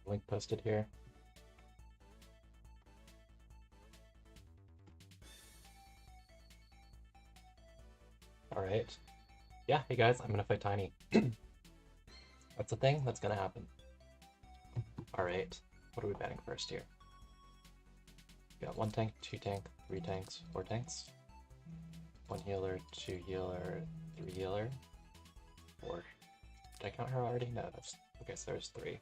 Link posted here. Alright. Yeah, hey guys, I'm gonna fight Tiny. That's a thing that's gonna happen. Alright, what are we banning first here? We got 1 tank, 2 tank, 3 tanks, 4 tanks. 1 healer, 2 healer, 3 healer. 4. Did I count her already? No, that's okay, so there's 3.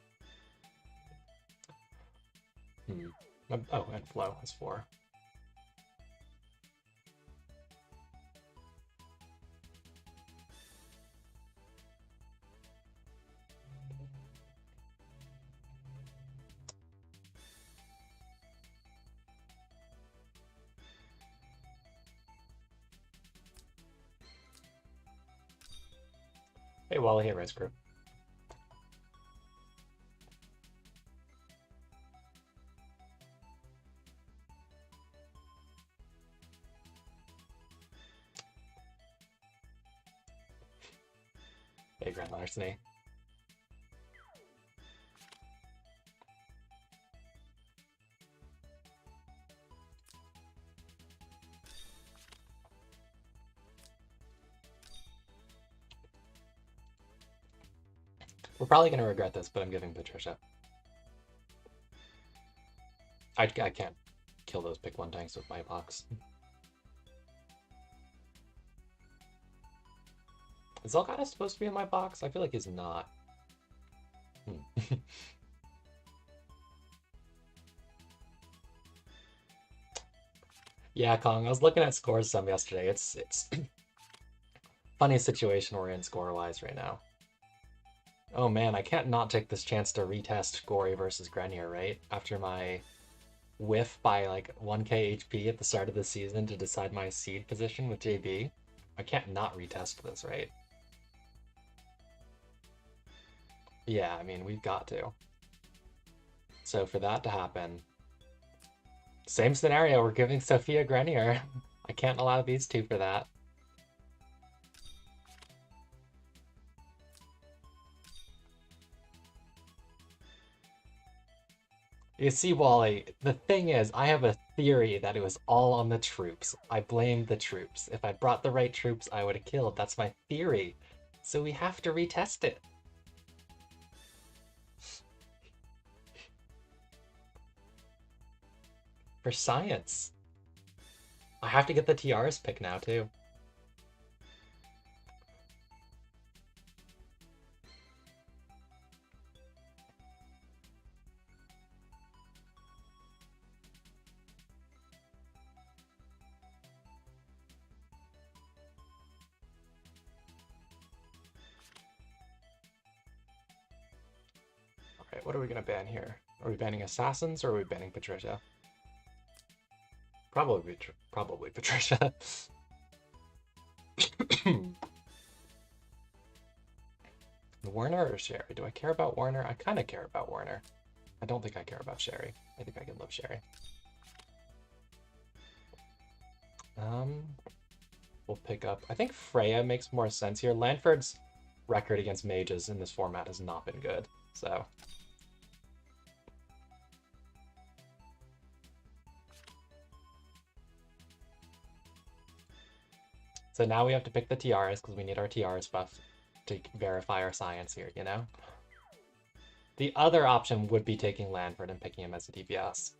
Oh, and Flo has 4. Hey, Wally, hey, Res Group. Hey, Grand Larceny. We're probably gonna regret this, but I'm giving Patricia. I can't kill those pick 1 tanks with my box. Is Zelgada supposed to be in my box? I feel like he's not. Yeah, Kong, I was looking at scores some yesterday. It's funny situation we're in score-wise right now. Oh man, I can't not take this chance to retest Gory versus Grenier, right? After my whiff by like 1k HP at the start of the season to decide my seed position with JB. I can't not retest this, right? Yeah, I mean, we've got to. So for that to happen, same scenario, we're giving Sophia Grenier. I can't allow these two for that. You see, Wally, the thing is, I have a theory that it was all on the troops. I blame the troops. If I brought the right troops, I would have killed. That's my theory. So we have to retest it. For science. I have to get the TRs pick now, too. Okay, what are we gonna ban here? Are we banning assassins or are we banning Patricia? Probably Patricia. Warner or Sherry? Do I care about Warner? I kind of care about Warner. I don't think I care about Sherry. I think I can love Sherry. We'll pick up... I think Freya makes more sense here. Lanford's record against mages in this format has not been good, so... So now we have to pick the TRs because we need our TRs buff to verify our science here, you know? The other option would be taking Lanford and picking him as a DPS.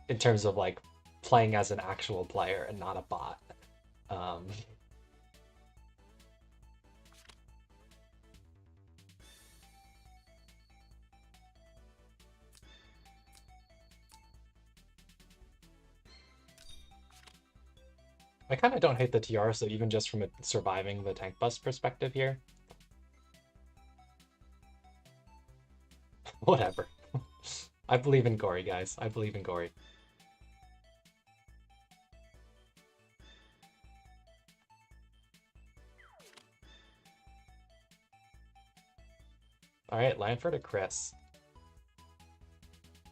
In terms of, like, playing as an actual player and not a bot. I kind of don't hate the TR, so even just from a surviving the tank bust perspective here. Whatever. I believe in Gory, guys. I believe in Gory. Alright, Lanford to Chris.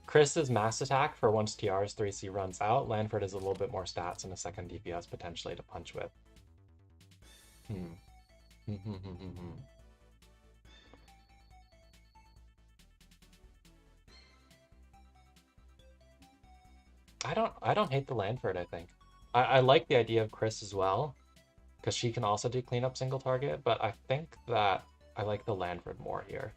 Chris is mass attack for once TR's 3C runs out. Lanford is a little bit more stats and a second DPS potentially to punch with. I don't hate the Landford, I think. I like the idea of Chris as well, because she can also do cleanup single target, but I think that I like the Landford more here.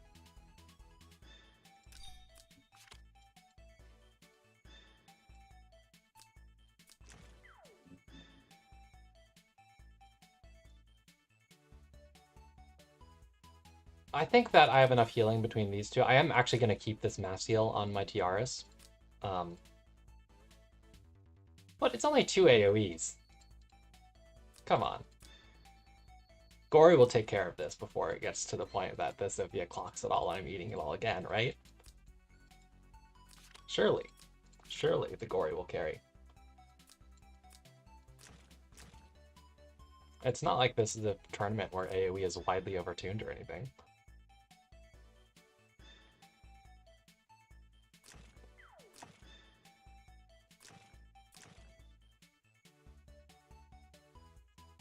I think that I have enough healing between these two. I am actually going to keep this mass heal on my Tiaras. But it's only 2 AoEs. Come on. Gory will take care of this before it gets to the point that the Sophia clocks it all and I'm eating it all again, right? Surely. Surely the Gory will carry. It's not like this is a tournament where AoE is widely overtuned or anything.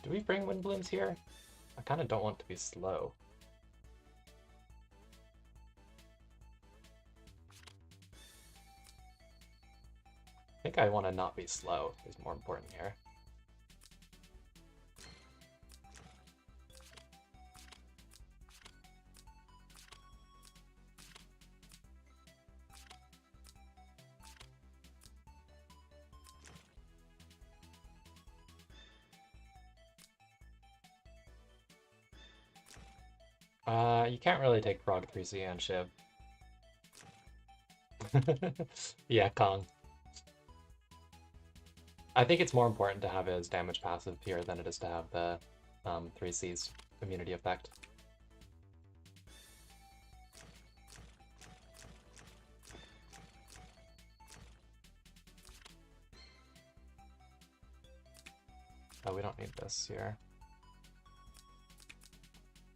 Do we bring Wind Blooms here? I kind of don't want to be slow. I think I want to not be slow is more important here. You can't really take Frog 3C and Shiv. Yeah, Kong. I think it's more important to have his damage passive here than it is to have the 3C's immunity effect. Oh, we don't need this here.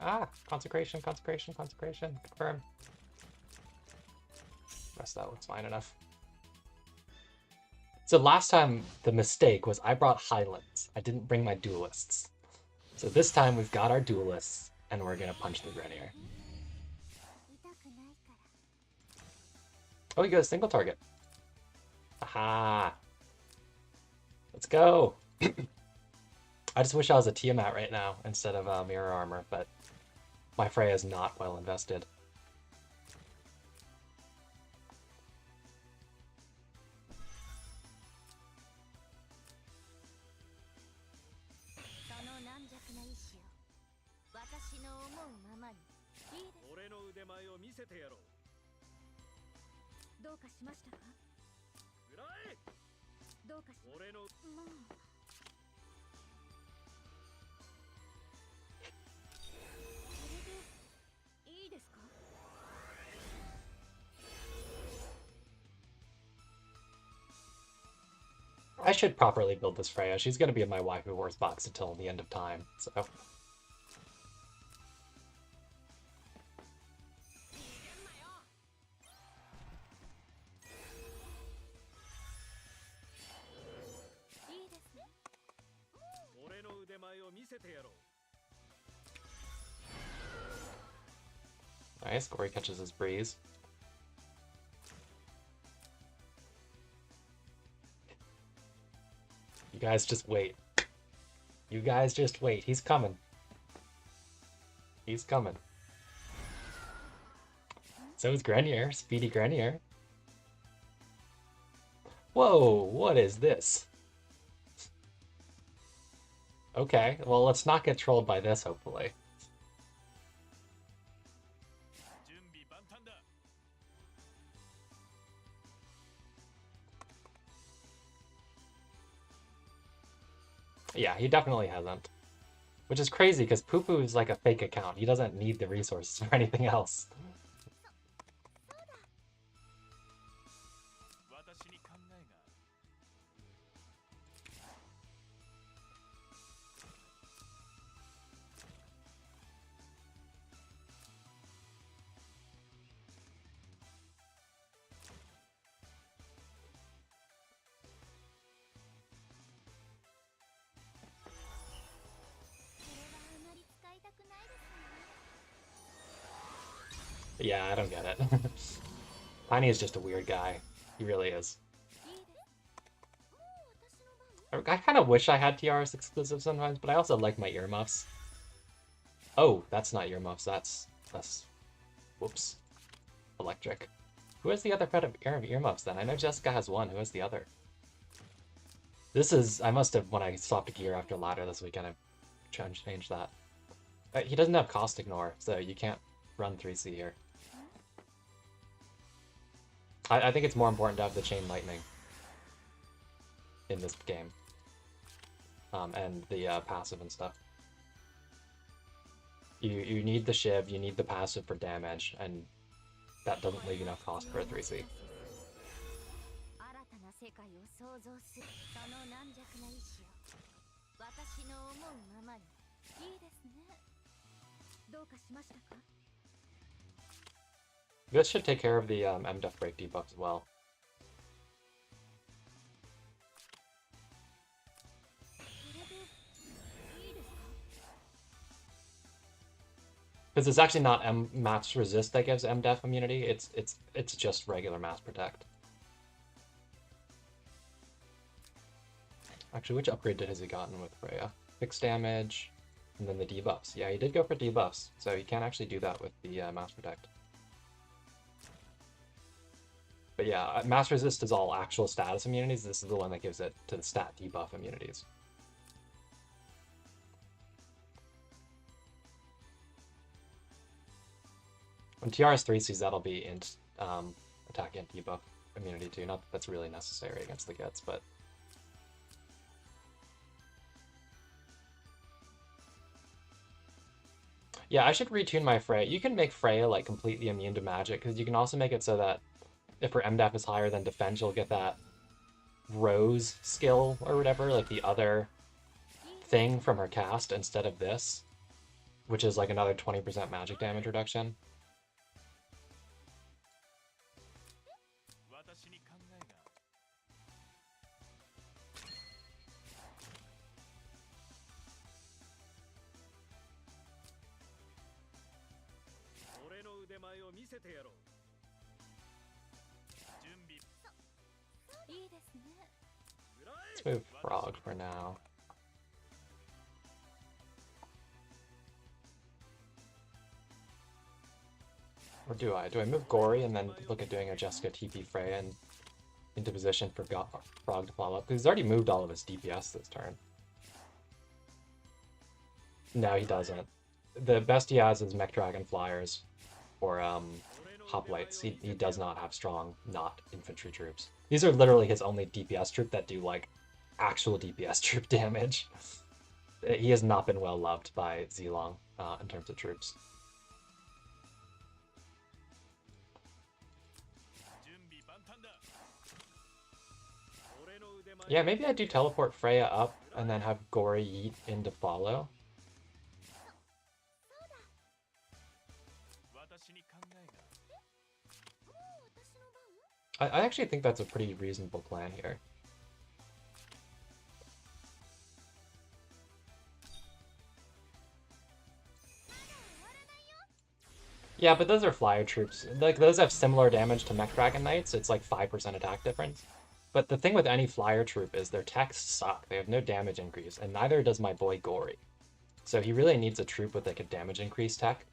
Ah! Consecration, consecration, consecration. Confirm. The rest of that looks fine enough. So last time, the mistake was I brought Highlands. I didn't bring my duelists. So this time we've got our duelists, and we're gonna punch the Grenier. Oh, he goes single target. Aha! Let's go! I just wish I was a Tiamat right now instead of Mirror Armor, but my Freya is not well invested. I should properly build this Freya. She's going to be in my Waifu Wars box until the end of time, so... Nice, Gory catches his breeze. You guys just wait. You guys just wait. He's coming. He's coming. So is Grenier. Speedy Grenier. Whoa, what is this? Okay, well, let's not get trolled by this, hopefully. Yeah, he definitely hasn't. Which is crazy, because Poo-Poo is like a fake account. He doesn't need the resources for anything else. Yeah, I don't get it. Tiny is just a weird guy. He really is. I kind of wish I had TRS exclusive sometimes, but I also like my earmuffs. Oh, that's not earmuffs. That's whoops, electric. Who has the other pair of earmuffs then? I know Jessica has one. Who has the other? This is, I must have, when I swapped gear after ladder this weekend, I've changed that. He doesn't have cost ignore, so you can't run 3C here. I think it's more important to have the chain lightning in this game. And the passive and stuff. You need the shiv, you need the passive for damage, and that doesn't leave enough cost for a 3C. This should take care of the MDef break debuff as well. Because it's actually not mass resist that gives MDef immunity. It's just regular mass protect. Actually, which upgrade has he gotten with Freya? Fixed damage, and then the debuffs. Yeah, he did go for debuffs, so he can't actually do that with the mass protect. But yeah, mass resist is all actual status immunities. This is the one that gives it to the stat debuff immunities. When TRS 3Cs, that'll be int attack int debuff immunity too. Not that that's really necessary against the Gets, but yeah, I should retune my Freya. You can make Freya like completely immune to magic, because you can also make it so that if her MDef is higher than defense, you'll get that Rose skill or whatever, like the other thing from her cast instead of this, which is like another 20% magic damage reduction. Let's move Frog for now. Or do I? Do I move Gory and then look at doing a Jessica TP Freya and into position for Frog to follow up? Because he's already moved all of his DPS this turn. No, he doesn't. The best he has is Mech Dragon Flyers or Hoplites. He does not have strong not infantry troops. These are literally his only DPS troop that do like actual DPS troop damage. He has not been well loved by Zilong in terms of troops. Yeah, maybe I do teleport Freya up and then have Gory yeet in to follow. I actually think that's a pretty reasonable plan here. Yeah, but those are flyer troops. Like, those have similar damage to Mech Dragon Knights. It's like 5% attack difference. But the thing with any flyer troop is their techs suck. They have no damage increase, and neither does my boy Gory. So he really needs a troop with like a damage increase tech,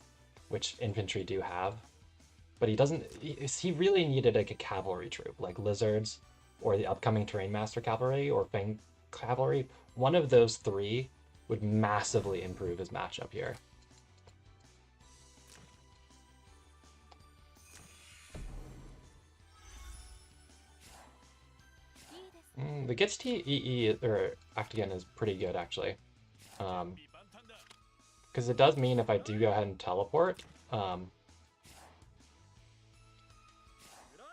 which infantry do have. But he doesn't. He really needed like a cavalry troop, like Lizards, or the upcoming Terrain Master Cavalry, or Fang Cavalry. One of those three would massively improve his matchup here. The Gets TEE or Actigen is pretty good actually, because it does mean if I do go ahead and teleport,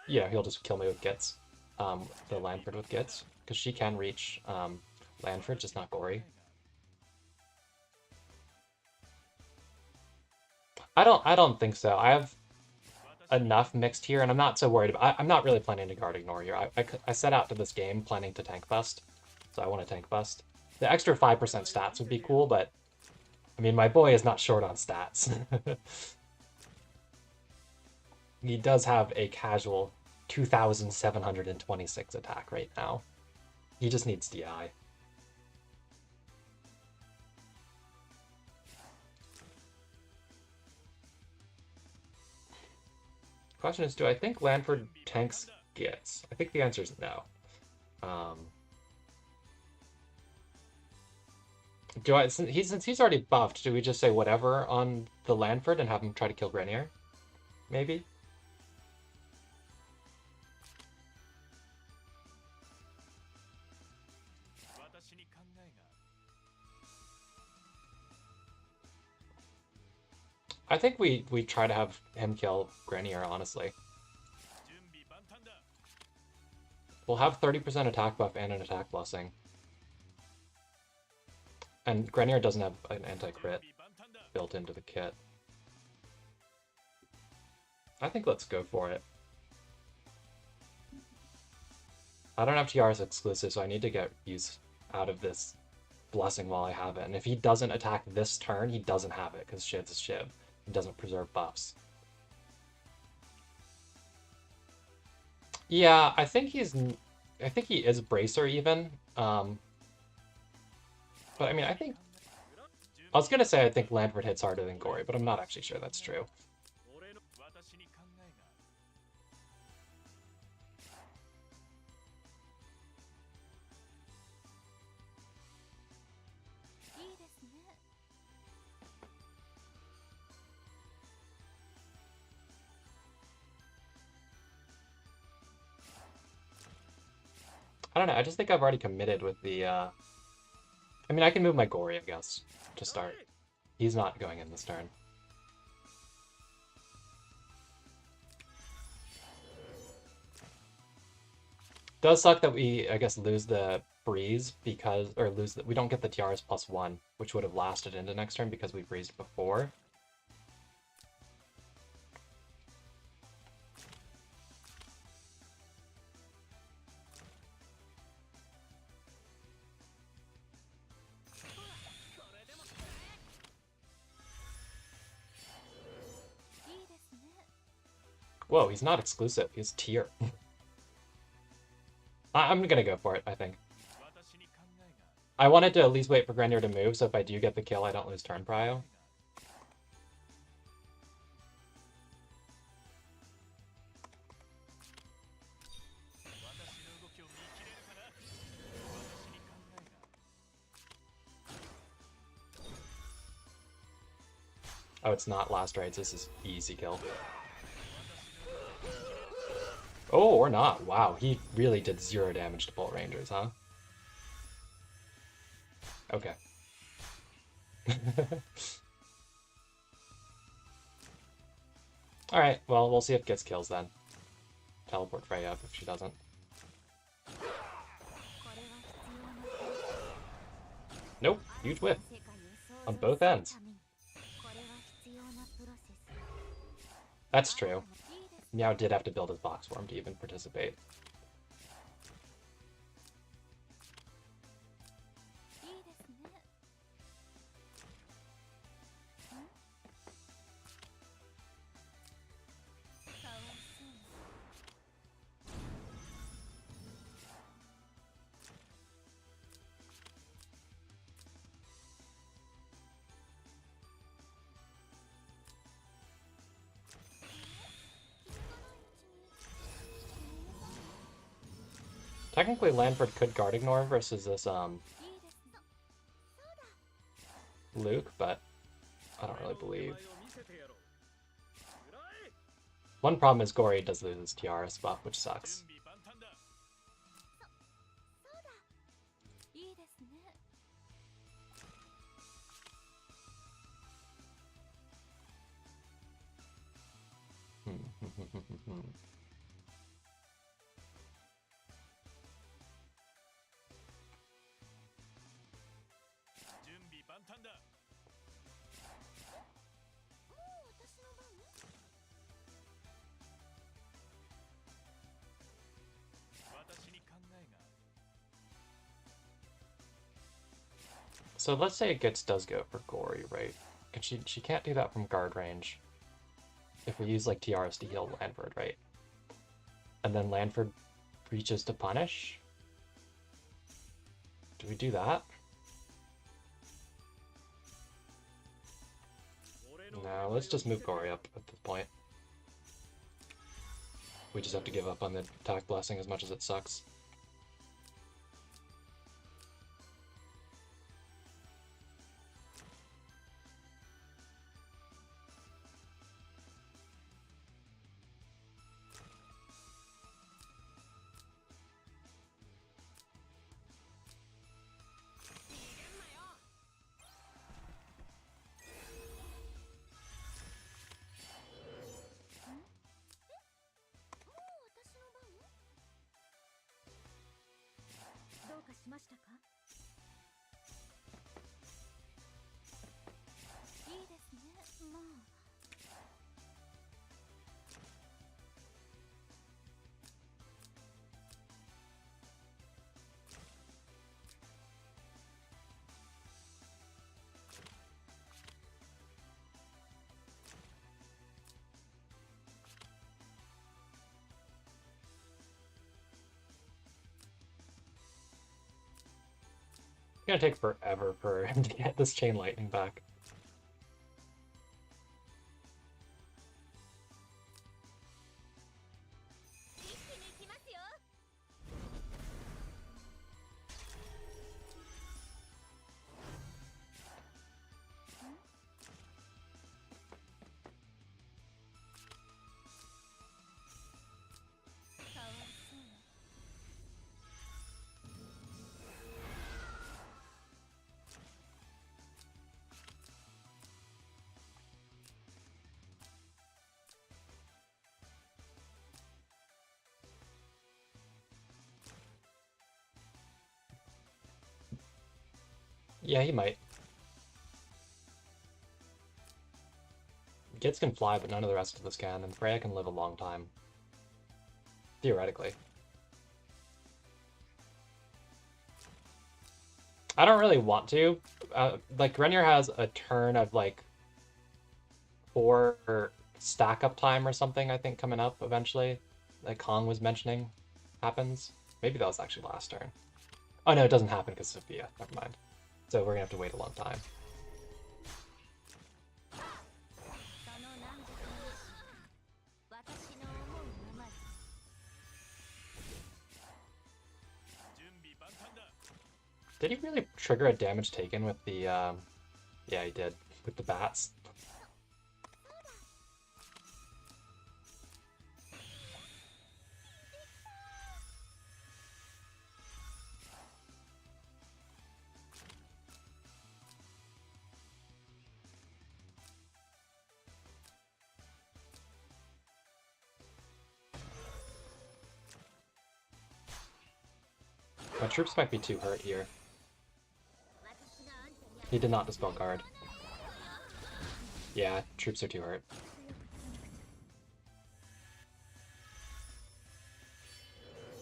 yeah, he'll just kill me with Gits, the Lanford with Gits, because she can reach Lanford, just not Gory. I don't think so. I have enough mixed here, and I'm not so worried about. I'm not really planning to guard ignore here. I set out to this game planning to tank bust, so I want to tank bust. The extra 5% stats would be cool, but I mean, my boy is not short on stats. He does have a casual 2,726 attack right now. He just needs DI. Question is, do I think Lanford tanks Gits? I think the answer is no. Since he's already buffed, do we just say whatever on the Lanford and have him try to kill Grenier? Maybe? I think we try to have him kill Grenier, honestly. We'll have 30% attack buff and an attack blessing. And Grenier doesn't have an anti-crit built into the kit. I think let's go for it. I don't have TR's exclusive, so I need to get use out of this blessing while I have it. And if he doesn't attack this turn, he doesn't have it, because Shiv's a Shiv. He doesn't preserve buffs. Yeah, I think he is Bracer even. But I mean, I was gonna say I think Lanford hits harder than Gory, but I'm not actually sure that's true. I don't know, I just think I've already committed with the, I mean, I can move my Gory, I guess, to start. He's not going in this turn. Does suck that we, I guess, lose the Breeze because, or we don't get the TRs +1, which would have lasted into next turn because we breezed before. Whoa, he's not exclusive. He's tier. I'm gonna go for it, I think. I wanted to at least wait for Grenier to move, so if I do get the kill, I don't lose turn prio. Oh, it's not last rights. This is easy kill. Oh, or not. Wow, he really did 0 damage to Bolt Rangers, huh? Okay. Alright, well, we'll see if Gets kills then. Teleport Freya up if she doesn't. Nope, huge whip. On both ends. That's true. Meow did have to build his box for him to even participate. Technically, Lanford could guard ignore versus this, Luke, but I don't really believe. One problem is Gory does lose his Tiara spot, which sucks. So let's say it does go for Gory, right? And she can't do that from guard range. If we use like TRs to heal Lanford, right? And then Lanford reaches to punish. Do we do that? No, let's just move Gory up at this point. We just have to give up on the attack blessing as much as it sucks. It's gonna take forever for him to get this chain lightning back. Yeah, he might. Gits can fly, but none of the rest of us can, and Freya can live a long time. Theoretically. I don't really want to. Like, Grenier has a turn of, like, 4 stack up time or something, I think, coming up eventually. Like Kong was mentioning happens. Maybe that was actually last turn. Oh no, it doesn't happen because Sophia. Never mind. So we're gonna have to wait a long time. Did he really trigger a damage taken with the, yeah, he did. With the bats. My troops might be too hurt here. He did not dispel guard. Yeah, troops are too hurt.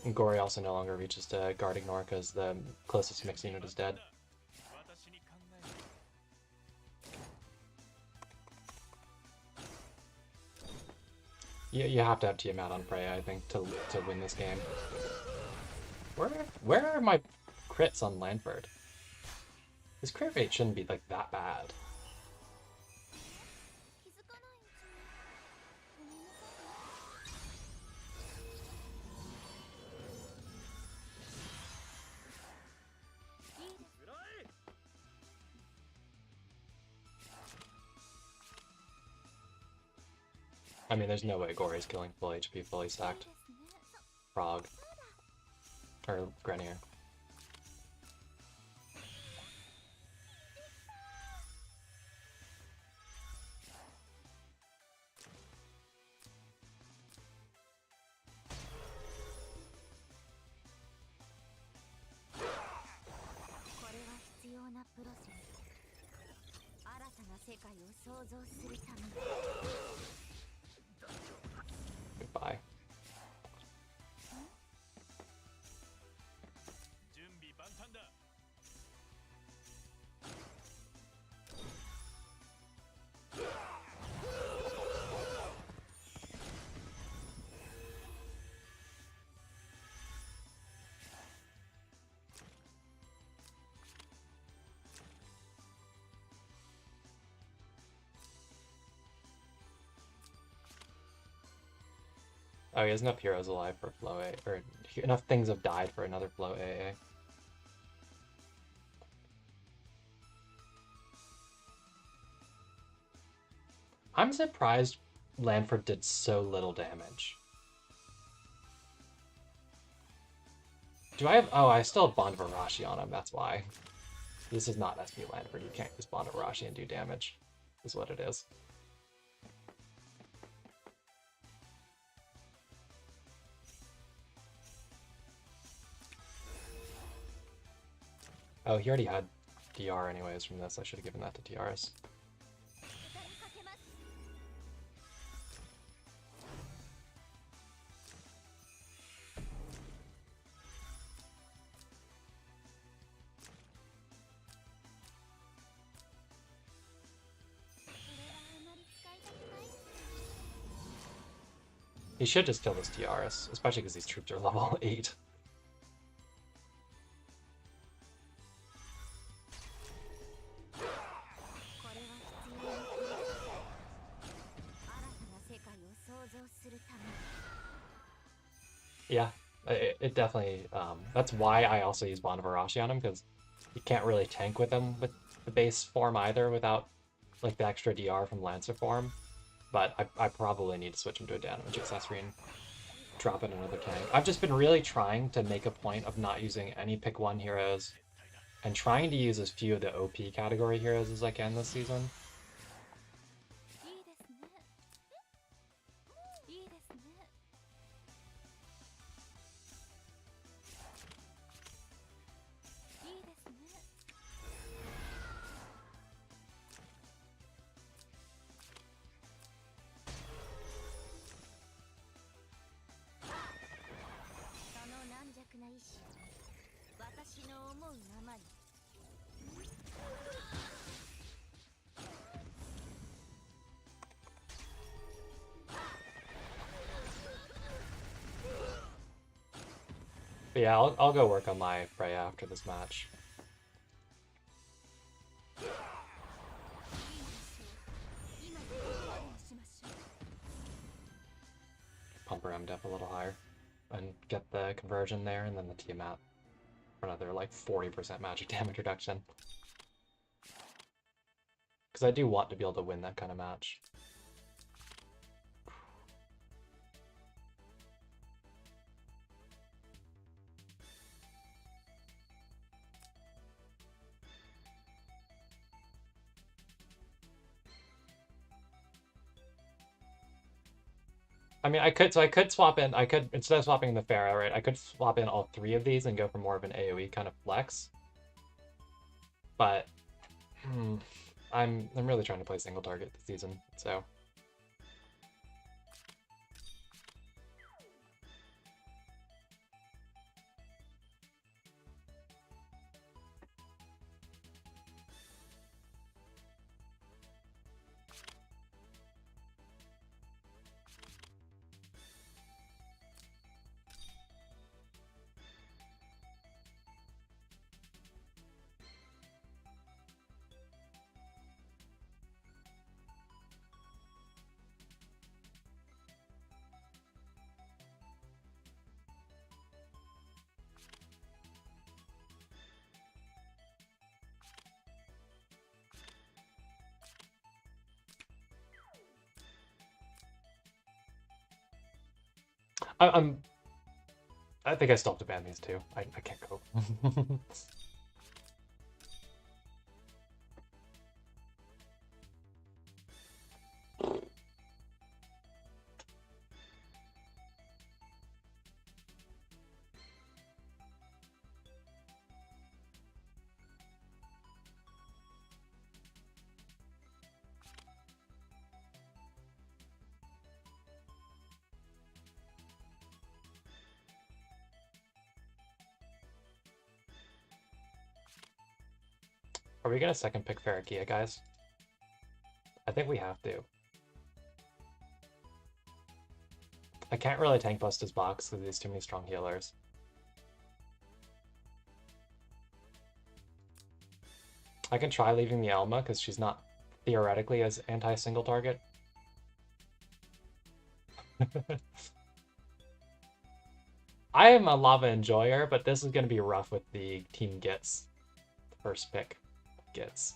And Gory also no longer reaches to guard ignore because the closest mixed unit is dead. You have to have Tiamat on Freya, I think, to win this game. Where are my crits on Lanford? His crit rate shouldn't be like that bad. I mean, there's no way Gory's killing full HP, fully stacked. Frog. Or Grenier. Goodbye. Oh, he has enough heroes alive for flow A, or enough things have died for another flow AA. I'm surprised Lanford did so little damage. Do I have... Oh, I still have Bond of Arashi on him, that's why. This is not SP Lanford, you can't use Bond of Arashi and do damage, is what it is. Oh, he already had DR anyways from this, I should have given that to TRS. He should just kill this TRS, especially because these troops are level 8. Yeah, it definitely, that's why I also use Bond of Arashi on him, because you can't really tank with him with the base form either without like the extra DR from Lancer form. But I probably need to switch him to a damage accessory and drop in another tank. I've just been really trying to make a point of not using any pick 1 heroes and trying to use as few of the OP category heroes as I can this season. But yeah, I'll go work on my Freya after this match. Pump her MDef a little higher and get the conversion there, and then the Tiamat for another like 40% magic damage reduction. Because I do want to be able to win that kind of match. I mean, I could swap in, instead of swapping the Pharah, right, I could swap in all 3 of these and go for more of an AoE kind of flex. But, I'm really trying to play single target this season, so. I think I still have to ban these 2. I can't cope. Are we gonna second pick Ferrokia, guys? I think we have to. I can't really tank bust his box because there's too many strong healers. I can try leaving the Elma because she's not theoretically as anti-single target. I am a lava enjoyer, but this is going to be rough with the team gets. The first pick gets.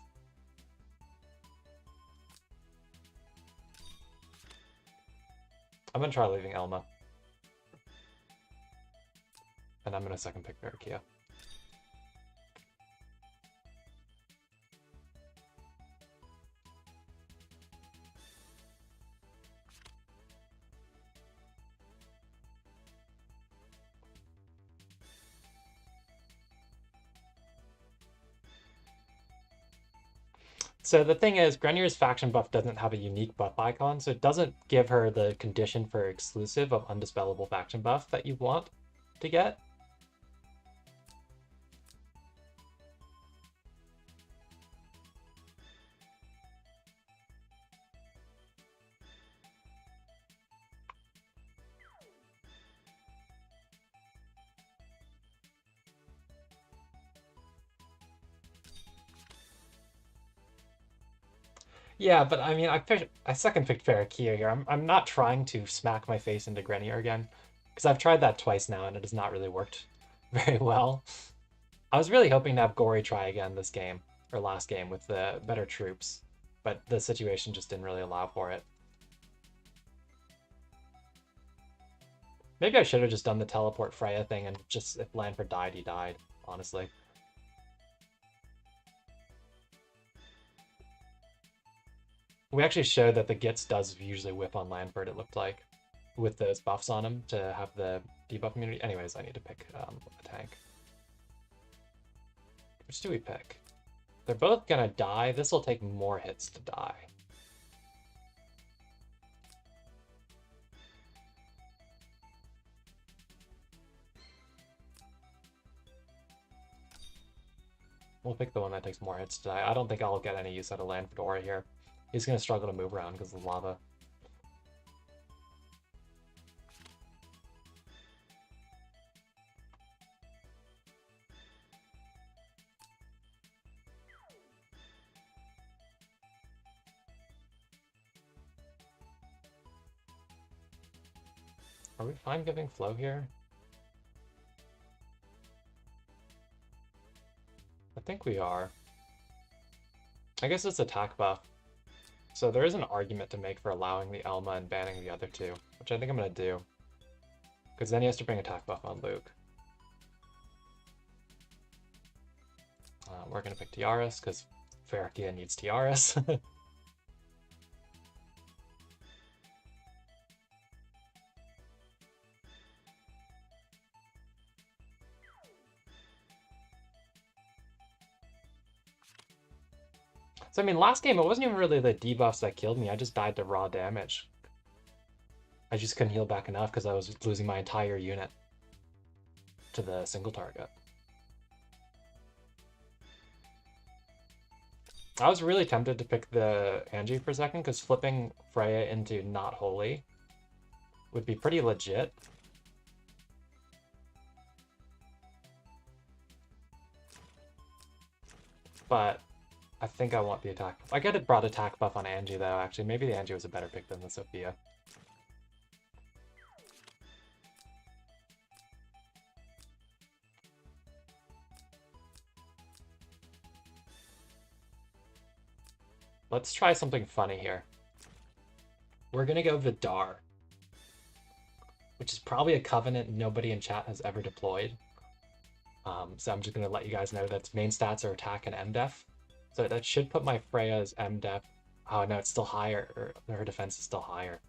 I'm going to try leaving Elma. And I'm going to second pick Barakia. So the thing is, Grenier's faction buff doesn't have a unique buff icon, so it doesn't give her the condition for exclusive of undispellable faction buff that you want to get. Yeah, but I mean, I second picked Farakia here. I'm not trying to smack my face into Grenier again, because I've tried that twice now and it has not really worked very well. I was really hoping to have Gory try again this game, or last game, with the better troops, but the situation just didn't really allow for it. Maybe I should have just done the teleport Freya thing and just, if Lanford died, he died, honestly. We actually showed that the Gits does usually whip on Lanford, it looked like, with those buffs on him to have the debuff immunity. Anyways, I need to pick a tank. Which do we pick? They're both gonna die. This will take more hits to die. We'll pick the one that takes more hits to die. I don't think I'll get any use out of Lanford Aura here. He's gonna struggle to move around because of the lava. Are we fine giving flow here? I think we are. I guess it's attack buff. So there is an argument to make for allowing the Elma and banning the other two, which I think I'm going to do. Because then he has to bring attack buff on Luke. We're going to pick Tiaras, because Farakia needs Tiaras. So, I mean, last game, it wasn't even really the debuffs that killed me. I just died to raw damage. I just couldn't heal back enough because I was losing my entire unit to the single target. I was really tempted to pick the Angie for a second because flipping Freya into not holy would be pretty legit. But I think I want the attack. I could have brought attack buff on Angie though, actually. Maybe the Angie was a better pick than the Sophia. Let's try something funny here. We're gonna go Vidar, which is probably a covenant nobody in chat has ever deployed. So I'm just gonna let you guys know that its main stats are attack and MDef. So that should put my Freya's MDef. Oh no, it's still higher. Her defense is still higher.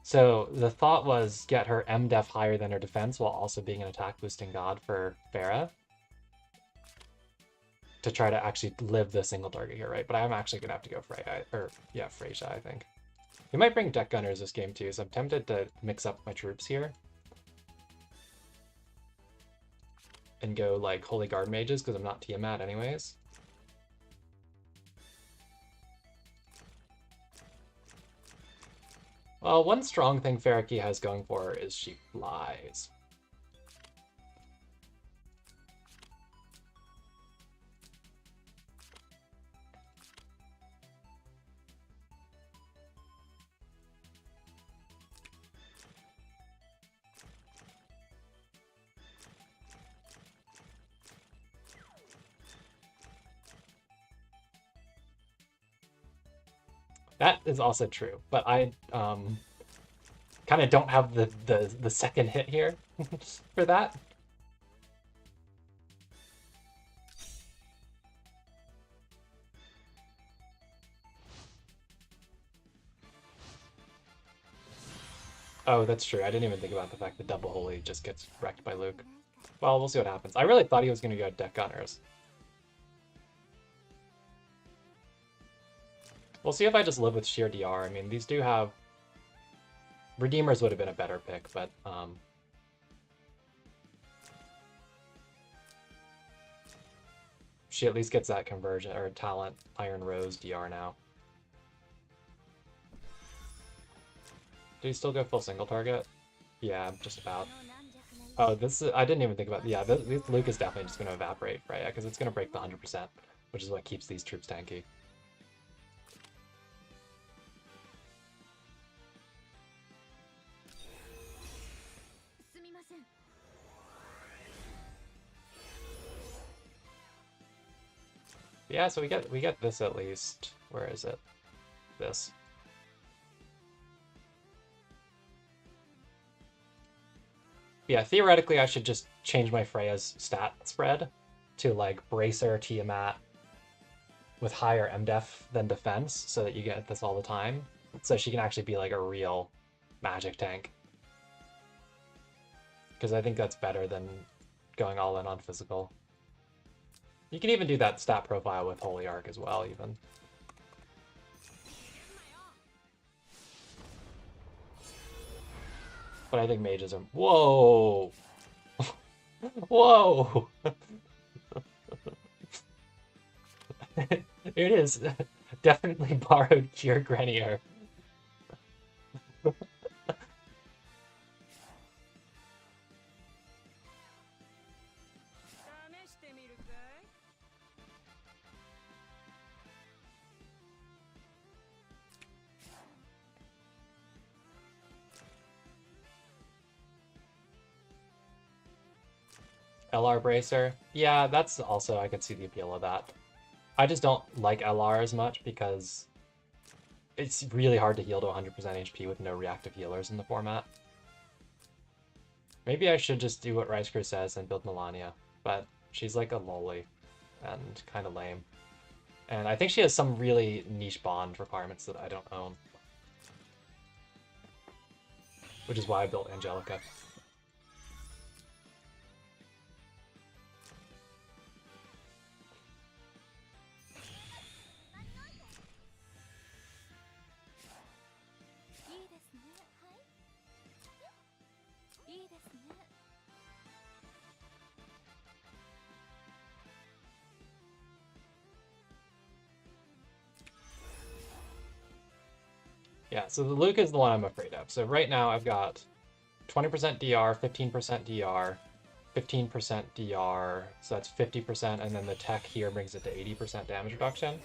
So the thought was get her MDef higher than her defense while also being an attack boosting god for Farah. To try to actually live the single target here, right? But I'm actually gonna have to go Freya, or yeah, Freyja, I think. We might bring deck gunners this game too, so I'm tempted to mix up my troops here. And go like Holy Guard mages, because I'm not Tiamat anyways. Well, one strong thing Farakia has going for her is she flies. That is also true, but I kind of don't have the second hit here for that. Oh, that's true. I didn't even think about the fact that Double Holy just gets wrecked by Luke. Well, we'll see what happens. I really thought he was going to go Deck Gunners. We'll see if I just live with sheer DR. I mean, these do have... Redeemers would have been a better pick, but... She at least gets that conversion, or talent, Iron Rose DR now. Do you still go full single target? Yeah, just about. Oh, this is, I didn't even think about... Yeah, this Luke is definitely just going to evaporate Freya, because it's going to break the 100%, which is what keeps these troops tanky. Yeah, so we get this at least. Where is it? This. Yeah, theoretically I should just change my Freya's stat spread to like Bracer, Tiamat with higher MDef than defense so that you get this all the time. So she can actually be like a real magic tank. Because I think that's better than going all in on physical. You can even do that stat profile with Holy Arc as well, even. But I think mages are... Whoa! Whoa! It is definitely borrowed Cure Grenier. LR Bracer. Yeah, that's also, I could see the appeal of that. I just don't like LR as much because it's really hard to heal to 100% HP with no reactive healers in the format. Maybe I should just do what Rice Crew says and build Melania, but she's like a lolly and kind of lame. And I think she has some really niche bond requirements that I don't own. Which is why I built Angelica. Yeah, so the Luke is the one I'm afraid of. So right now I've got 20% DR, 15% DR, 15% DR, so that's 50%, and then the tech here brings it to 80% damage reduction.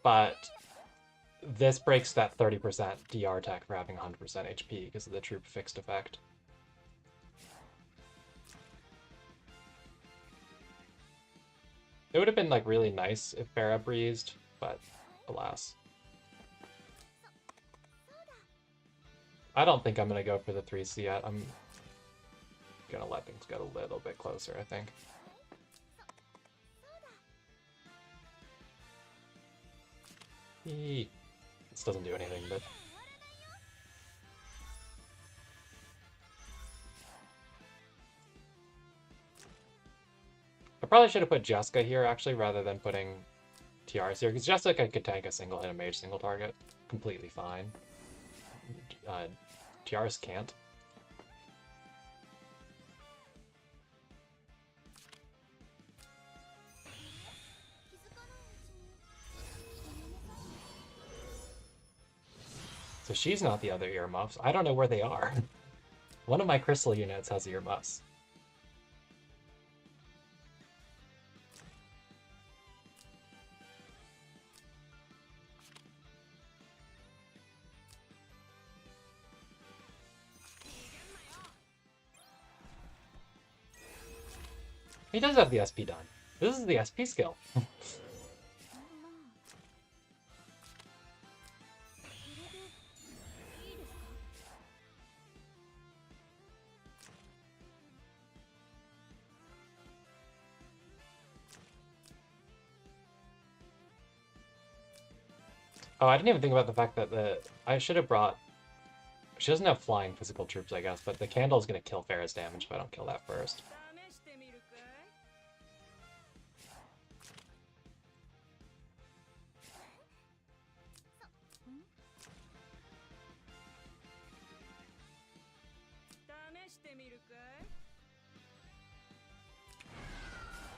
But this breaks that 30% DR tech for having 100% HP because of the troop fixed effect. It would have been like really nice if Farah breezed, but alas. I don't think I'm gonna go for the 3C yet. I'm gonna let things get a little bit closer, I think. Eee. This doesn't do anything, but... I probably should have put Jessica here, actually, rather than putting Tiaras here, because Jessica could tank a single hit a mage single target completely fine. Tiaras can't. So she's not the other earmuffs. I don't know where they are. One of my crystal units has earmuffs. He does have the SP done. This is the SP skill. Oh, I didn't even think about the fact that I should have brought... She doesn't have flying physical troops, I guess, but the candle is going to kill Farah's damage if I don't kill that first.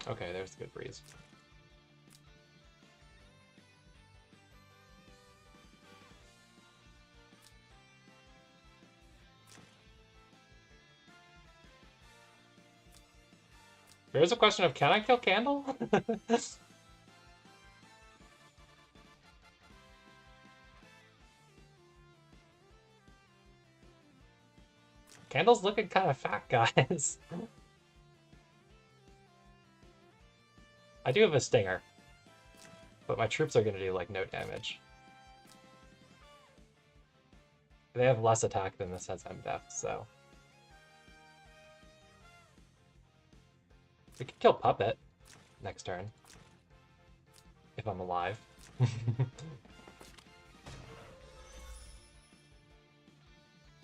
Okay, there's a good breeze. There's a question of, can I kill Candle? Candle's looking kind of fat, guys. I do have a stinger, but my troops are going to do, like, no damage. They have less attack than this has MDef, so... We could kill Puppet next turn. If I'm alive.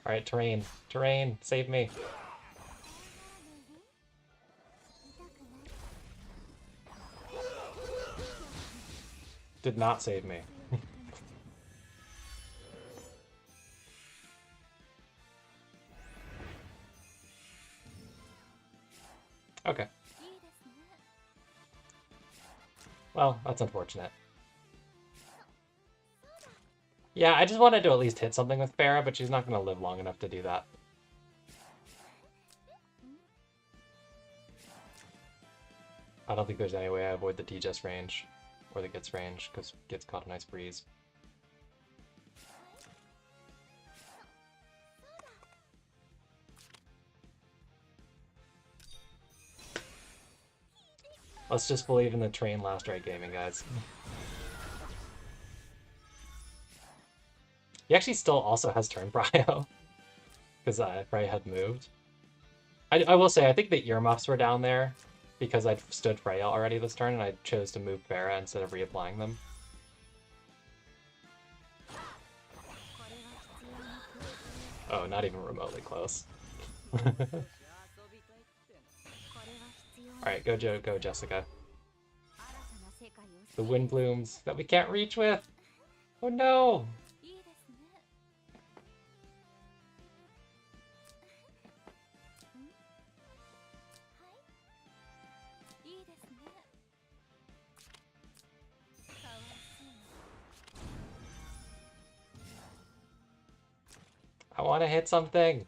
Alright, terrain. Terrain, save me. Did not save me. Okay. Well, that's unfortunate. Yeah, I just wanted to at least hit something with Farah, but she's not going to live long enough to do that. I don't think there's any way I avoid the T-Just range, or the Gitz range, because Gitz caught a nice breeze. Let's just believe in the train last right gaming, guys. He actually still also has turn prio, because Prio had moved. I will say, I think the earmuffs were down there because I'd stood Freya already this turn, and I chose to move Farah instead of reapplying them. Oh, not even remotely close. Alright, go Joe, go Jessica. The wind blooms that we can't reach with! Oh no! I want to hit something!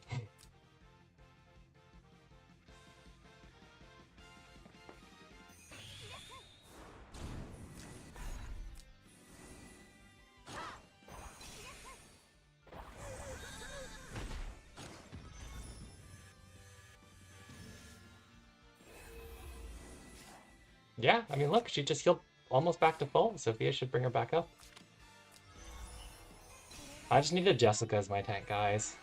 Yeah, I mean, look, she just healed almost back to full. Sophia should bring her back up. I just needed Jessica as my tank, guys.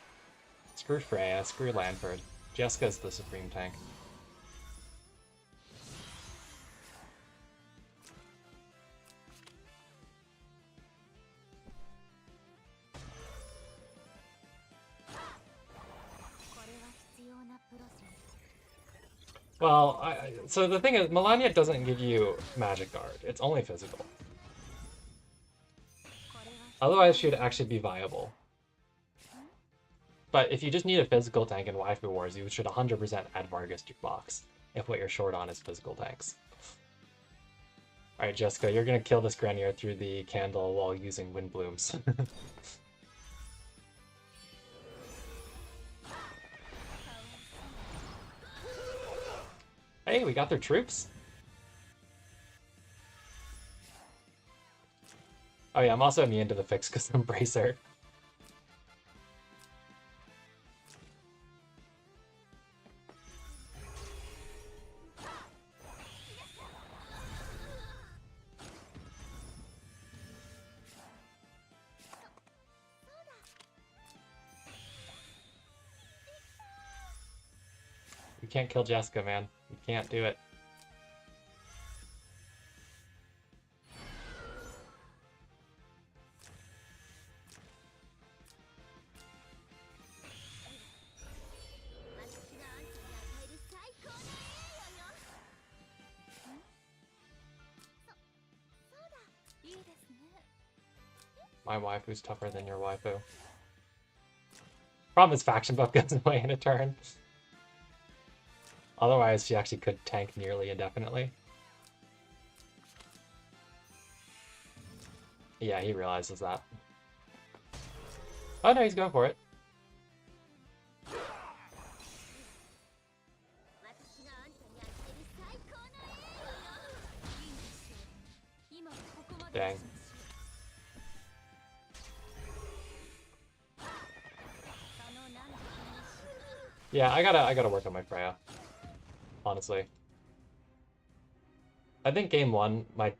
Screw Freya, screw Lanford. Jessica's the supreme tank. Well, so the thing is, Melania doesn't give you Magic Guard. It's only physical. Otherwise, she would actually be viable. But if you just need a physical tank in Waifu Wars, you should 100% add Vargas to your box, if what you're short on is physical tanks. Alright, Jessica, you're gonna kill this Grenier through the candle while using Wind Blooms. Hey, we got their troops. Oh yeah, I'm also immune to the fix because I'm Bracer. You can't kill Jessica, man. You can't do it. My waifu's tougher than your waifu. Problem is faction buff goes away in a turn. Otherwise, she actually could tank nearly indefinitely. Yeah, he realizes that. Oh no, he's going for it. Dang. Yeah, I gotta work on my Freya. Honestly. I think game one, my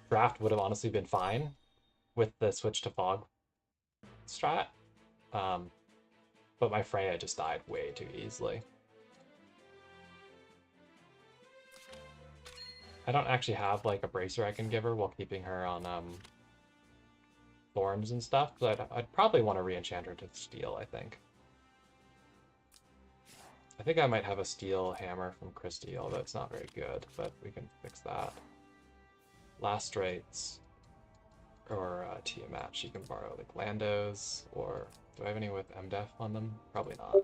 draft would have honestly been fine with the switch to fog strat. But my Freya just died way too easily. I don't actually have like a bracer I can give her while keeping her on thorns and stuff, but I'd probably want to re-enchant her to steel, I think. I think I might have a steel hammer from Christie, although it's not very good, but we can fix that. Last rates or Tiamat, she can borrow like Landos, or do I have any with MDef on them? Probably not.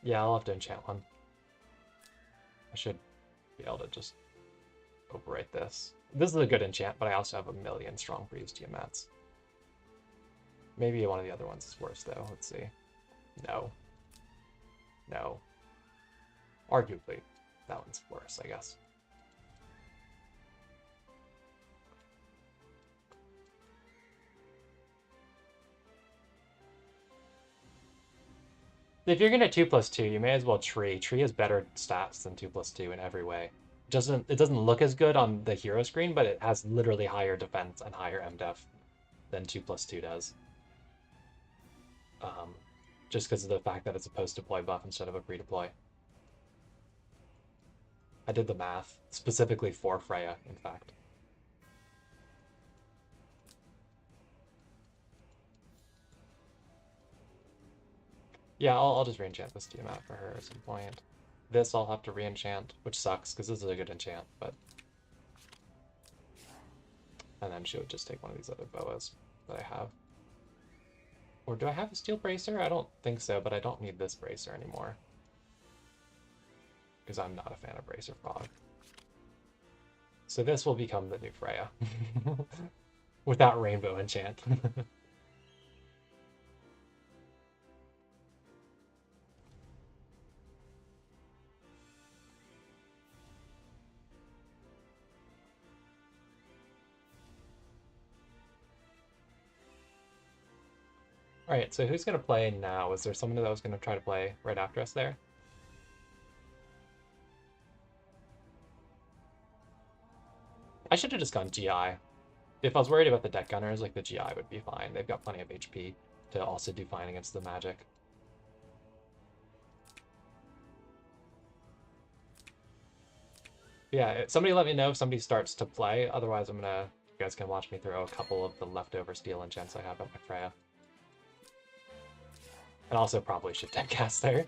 Yeah, I'll have to enchant one. I should be able to just overwrite this. This is a good enchant, but I also have a million strong breeze Tiamats. Maybe one of the other ones is worse, though. Let's see. No. No. Arguably, that one's worse, I guess. If you're gonna 2/2, you may as well Tree. Tree has better stats than 2/2 in every way. It doesn't look as good on the hero screen, but it has literally higher defense and higher MDef than 2/2 does. Just because of the fact that it's a post-deploy buff instead of a pre-deploy. I did the math, specifically for Freya, in fact. Yeah, I'll just re-enchant this Tiamat for her at some point. This I'll have to re-enchant, which sucks, because this is a good enchant, but... And then she would just take one of these other boas that I have. Or do I have a steel bracer? I don't think so, but I don't need this bracer anymore. Because I'm not a fan of bracer fog. So this will become the new Freya. Without rainbow enchant. Alright, so who's going to play now? Is there someone that was going to try to play right after us there? I should have just gone GI. If I was worried about the deck gunners, like the GI would be fine. They've got plenty of HP to also do fine against the magic. Yeah, somebody let me know if somebody starts to play. Otherwise, you guys can watch me throw a couple of the leftover steel enchants I have at my Freya. And also probably should dead cast there.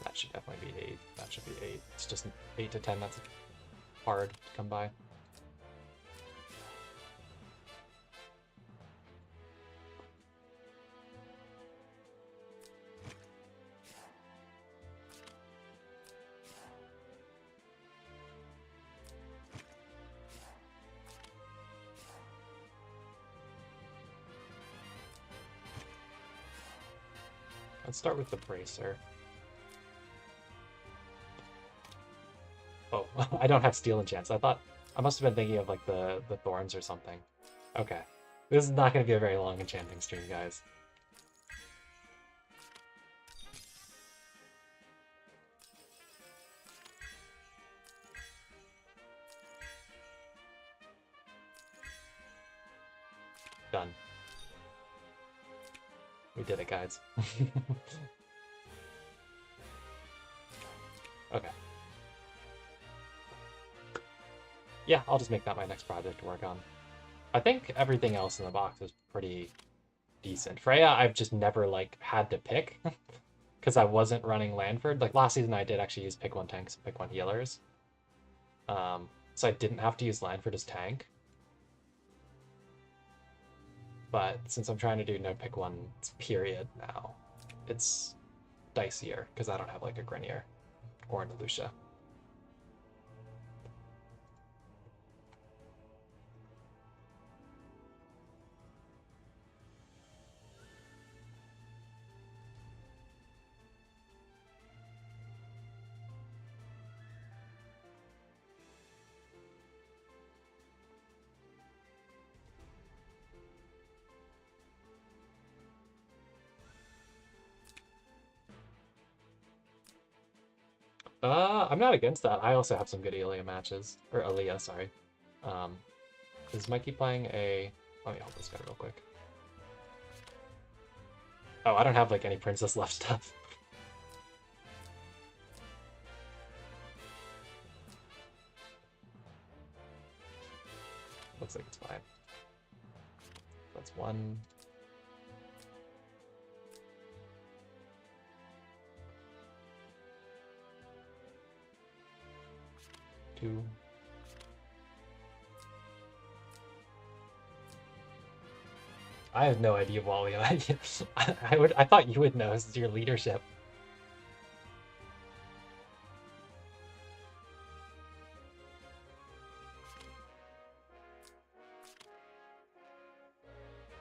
That should definitely be 8. That should be 8. It's just 8 to 10. That's hard to come by. Let's start with the bracer. Oh, I don't have steel enchants. I must have been thinking of like the thorns or something. Okay. This is not going to be a very long enchanting stream, guys. Done. We did it, guys. Okay. Yeah, I'll just make that my next project to work on. I think everything else in the box is pretty decent. Freya, I've just never like had to pick because I wasn't running Lanford. Like last season, I did actually use pick one tanks, pick one healers. So I didn't have to use Lanford as tank. But since I'm trying to do no pick one period now, it's dicier because I don't have like a Grenier or an Lucia. I'm not against that. I also have some good Elia matches. Or Aaliyah, sorry. Is Mikey playing a... Let me hold this guy real quick. Oh, I don't have like any princess left stuff. Looks like it's fine. That's one. Two. I have no idea, Wally. I thought you would know. This is your leadership.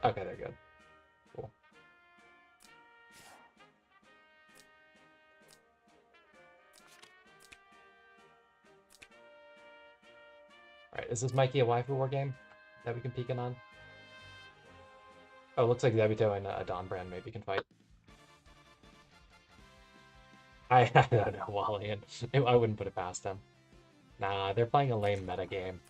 Okay, they're good. Cool. Alright, is this Mikey a waifu war game that we can peek in on? Oh, looks like Zebito and Don Brand maybe can fight. I don't know, Wally, and I wouldn't put it past him. Nah, they're playing a lame meta game.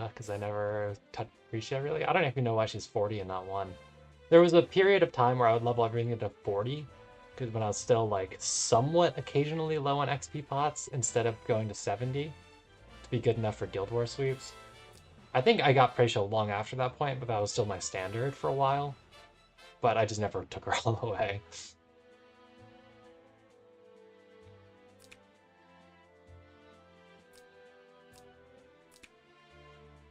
Because I never touched Prisha really. I don't even know why she's 40 and not 1. There was a period of time where I would level everything to 40, because when I was still like somewhat occasionally low on XP pots instead of going to 70 to be good enough for Guild War sweeps. I think I got Prisha long after that point, but that was still my standard for a while. But I just never took her all the way.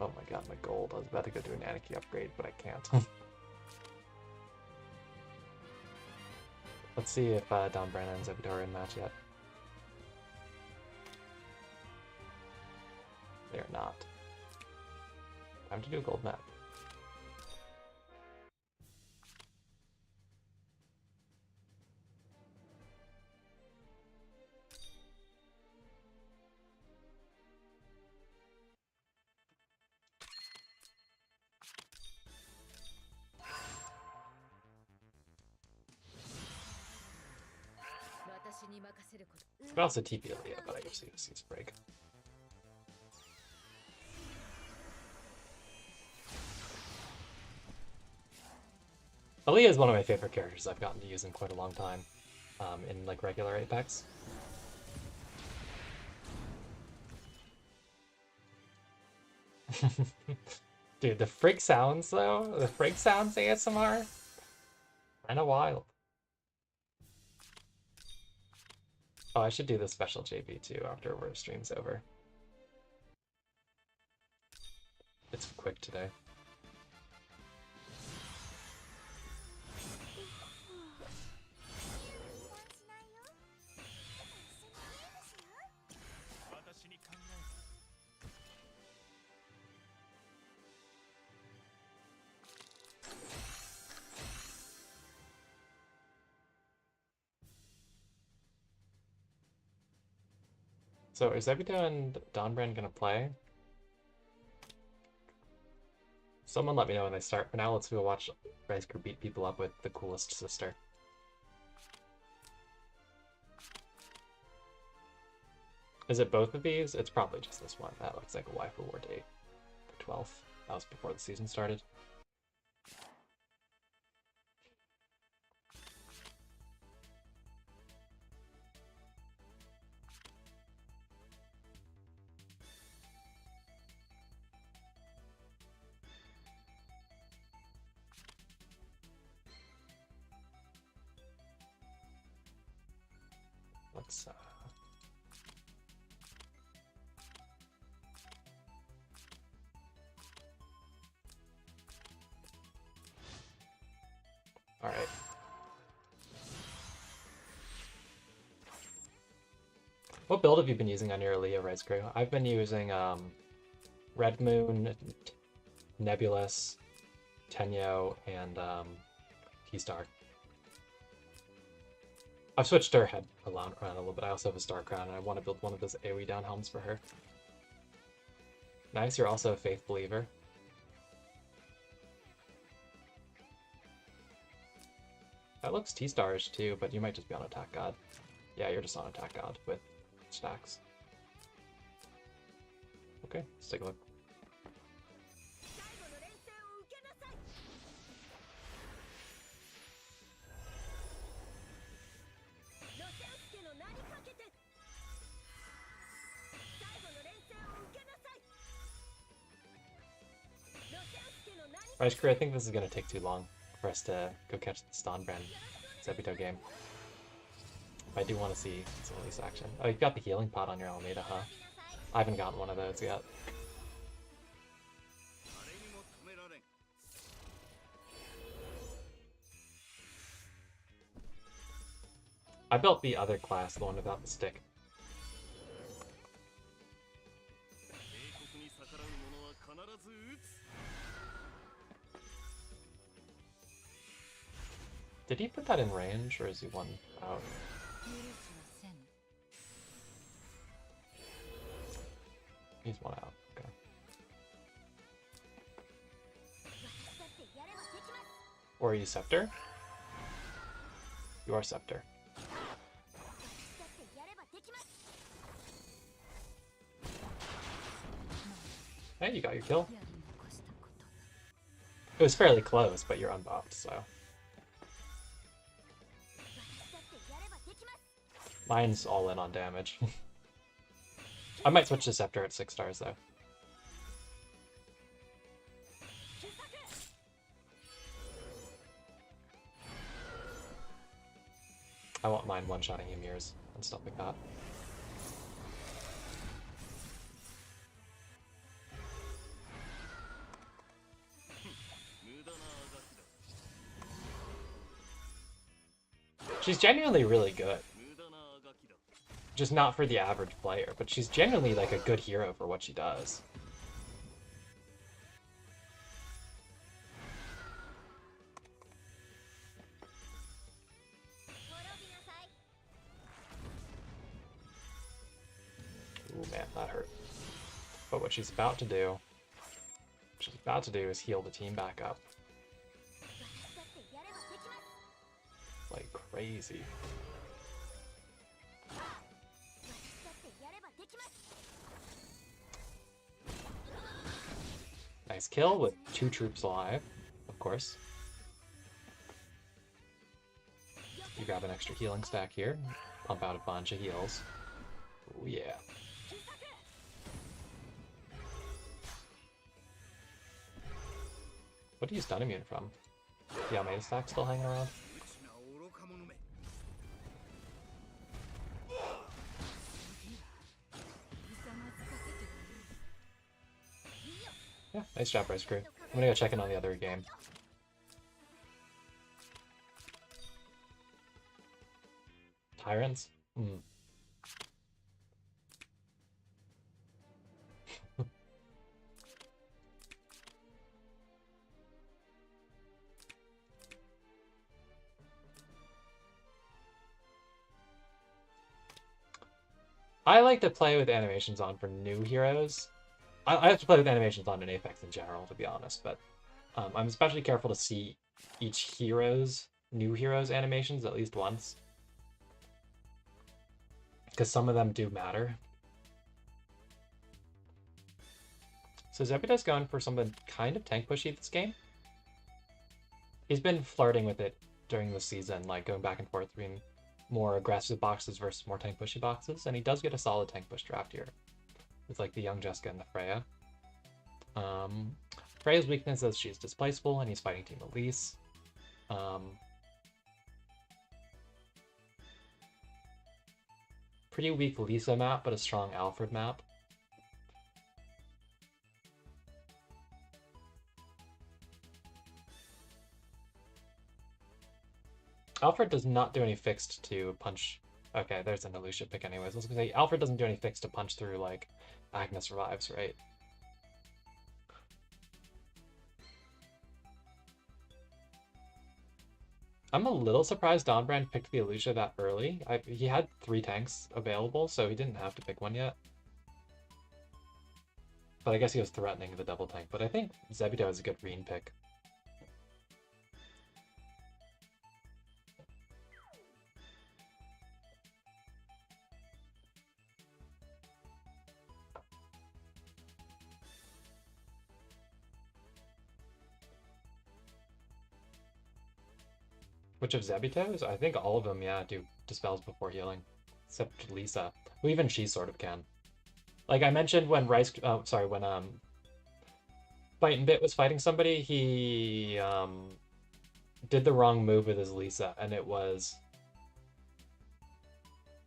Oh my god, my gold. I was about to go do an Anarchy upgrade, but I can't. Let's see if Don Brennan and Zebito in match yet. They're not. Time to do a gold map. Could also TP Aaliyah, but I guess use Seas Break. Aaliyah is one of my favorite characters. I've gotten to use in quite a long time in like regular Apex. Dude, the frig sounds though, the frig sounds ASMR, kinda wild. Oh, I should do the special JB too after our stream's over. It's quick today. So is Ebito and Donbrand gonna play? Someone let me know when they start. For now, let's go watch Rice Crew beat people up with the coolest sister. Is it both of these? It's probably just this one. That looks like a Waifu War date. The 12th. That was before the season started. Let's all right. What build have you been using on your Aaliyah Rice Crew? I've been using Red Moon, Nebulous, Tenyo, and T-Star. I've switched her head around a little bit. I also have a Star Crown, and I want to build one of those AoE down helms for her. Nice, you're also a Faith Believer. That looks T-Stars too, but you might just be on Attack God. Yeah, you're just on Attack God with stacks. Okay, let's take a look. Rice Crew, I think this is going to take too long for us to go catch the Stonbrand Zebito game. I do want to see some of this action. Oh, you've got the healing pot on your Alameda, huh? I haven't gotten one of those yet. I built the other class, the one without the stick. Did he put that in range, or is he one out? He's one out, okay. Or are you Scepter? You are Scepter. Hey, you got your kill. It was fairly close, but you're unbuffed, so. Mine's all in on damage. I might switch to Scepter at 6 stars, though. I won't mind one-shotting Ymirs and stuff like that. She's genuinely really good. Just not for the average player, but she's genuinely like a good hero for what she does. Ooh man, that hurt. But what she's about to do is heal the team back up. Like crazy. Nice kill with 2 troops alive, of course. You grab an extra healing stack here, pump out a bunch of heals. Oh yeah. What do you stun immune from? The Almeida stack still hanging around? Yeah, nice job, Rice Crew. I'm gonna go check in on the other game. Tyrants? Hmm. I like to play with animations on for new heroes. I have to play with animations on in Apex in general, to be honest, but I'm especially careful to see each new hero's animations at least once. Because some of them do matter. So Zebedah's going for something kind of tank pushy this game. He's been flirting with it during the season, like going back and forth between more aggressive boxes versus more tank pushy boxes, and he does get a solid tank push draft here. With like the young Jessica and the Freya. Freya's weakness is she's displaceable, and he's fighting Team Elise. Pretty weak Lisa map, but a strong Alfred map. Alfred does not do any fixed to punch. Okay, there's an Alicia pick anyways. I was gonna say, Alfred doesn't do any fixed to punch through, like, Agnes revives, right? I'm a little surprised Donbrand picked the Alicia that early. He had 3 tanks available, so he didn't have to pick one yet. But I guess he was threatening the double tank. But I think Zebido is a good Reen pick. Which of Zebito's? I think all of them, yeah, do dispels before healing. Except Lisa, who even she sort of can. Like I mentioned when when Bite and Bit was fighting somebody, he did the wrong move with his Lisa, and it was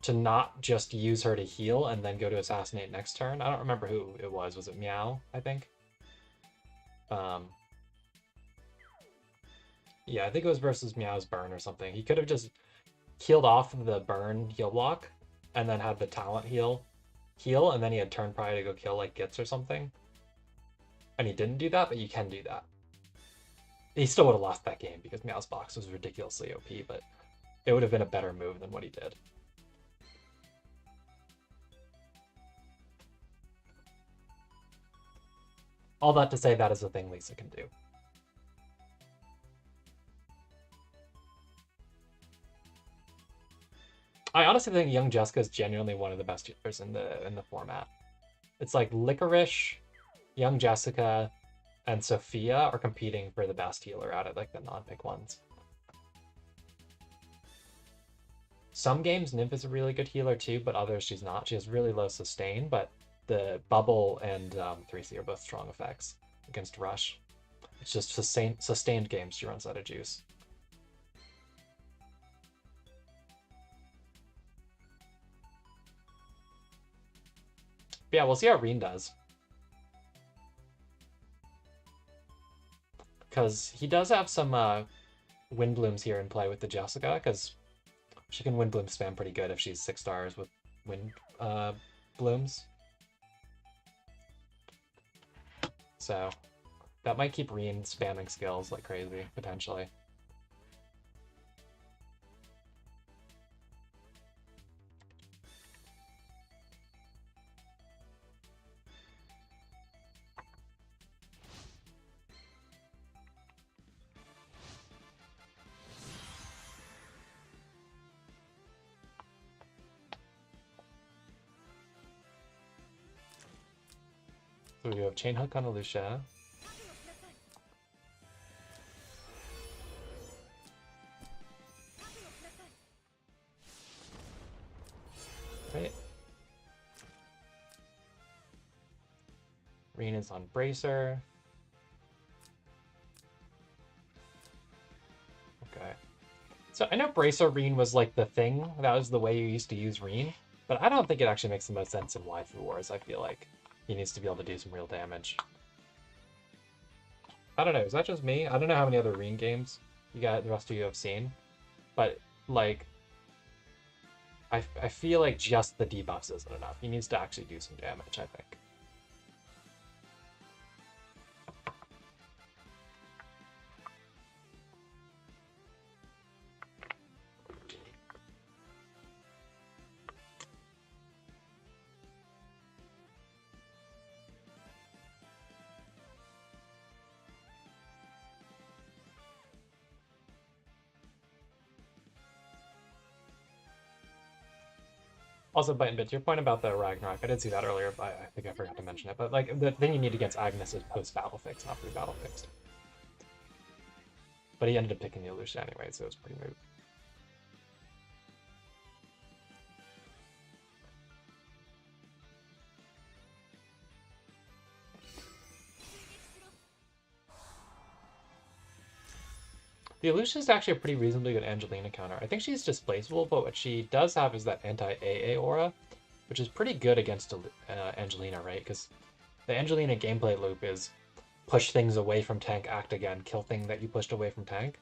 to not just use her to heal and then go to assassinate next turn. I don't remember who it was. Was it Meow, I think? Yeah, I think it was versus Meow's burn or something. He could have just healed off the burn heal block and then had the talent heal, and then he had turn probably to go kill like Gitz or something. And he didn't do that, but you can do that. He still would have lost that game because Meow's box was ridiculously OP, but it would have been a better move than what he did. All that to say, that is a thing Lisa can do. I honestly think Young Jessica is genuinely one of the best healers in the format. It's like Licorice, Young Jessica, and Sophia are competing for the best healer out of like the non-pick ones. Some games Nymph is a really good healer too, but others she's not. She has really low sustain, but the Bubble and 3C are both strong effects against Rush. It's just sustained games she runs out of juice. But yeah, we'll see how Reen does. Because he does have some Wind Blooms here in play with the Jessica, because she can Wind Bloom spam pretty good if she's 6 stars with Wind Blooms. So that might keep Reen spamming skills like crazy, potentially. So we have Chain Hook on Alicia. Right. Reen is on Bracer. Okay. So I know Bracer Reen was like the thing. That was the way you used to use Reen. But I don't think it actually makes the most sense in Waifu Wars. I feel like he needs to be able to do some real damage. I don't know, is that just me? I don't know how many other Reen games the rest of you have seen. But, like, I feel like just the debuffs isn't enough. He needs to actually do some damage, I think. Also, but to your point about the Ragnarok, I did see that earlier, but I think I forgot to mention it. But like the thing you need against Agnes is post-battle fix, not pre-battle fixed. But he ended up picking the Illusion anyway, so it was pretty moot. The Illusion is actually a pretty reasonably good Angelina counter. I think she's displaceable, but what she does have is that anti-AA aura, which is pretty good against Angelina, right? Because the Angelina gameplay loop is push things away from tank, act again, kill thing that you pushed away from tank,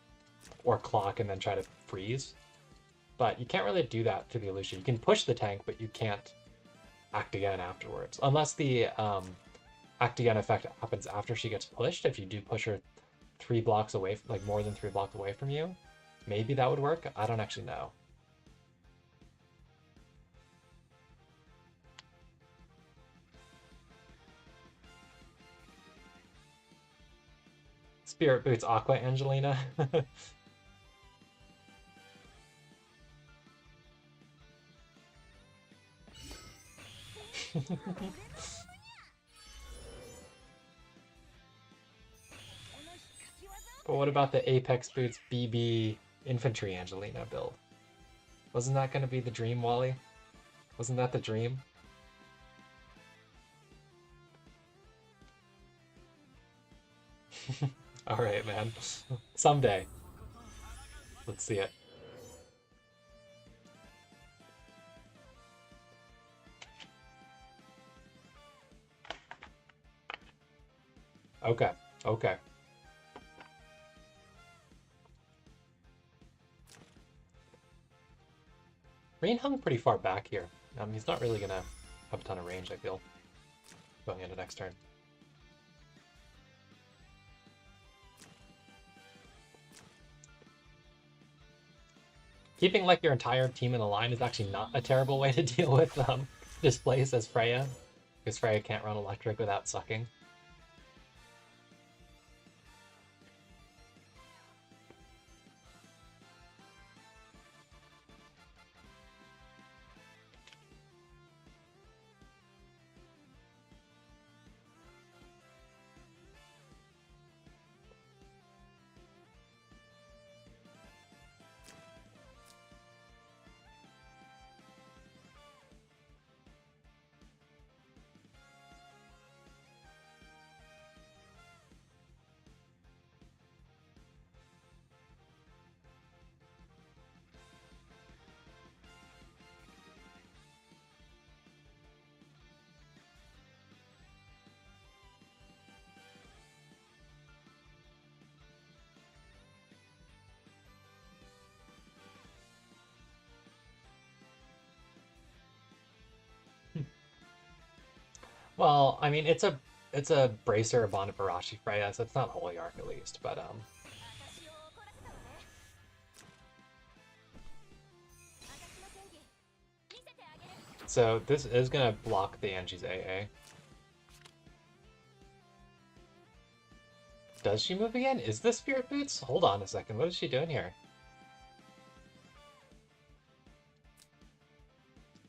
or clock and then try to freeze. But you can't really do that to the Illusion. You can push the tank, but you can't act again afterwards. Unless the act again effect happens after she gets pushed. If you do push her 3 blocks away, like more than 3 blocks away from you, maybe that would work. I don't actually know. Spirit Boots Aqua Angelina. But what about the Apex Boots BB Infantry Angelina build? Wasn't that going to be the dream, Wally? Wasn't that the dream? Alright, man. Someday. Let's see it. Okay, okay. Rain hung pretty far back here. He's not really gonna have a ton of range, I feel, going into next turn. Keeping like your entire team in the line is actually not a terrible way to deal with displays as Freya, because Freya can't run electric without sucking. Well, I mean, it's a Bracer Bond Barashi Freya, so it's not Holy Arc at least, but so this is gonna block the Angie's AA. Does she move again? Is this Spirit Boots? Hold on a second, what is she doing here?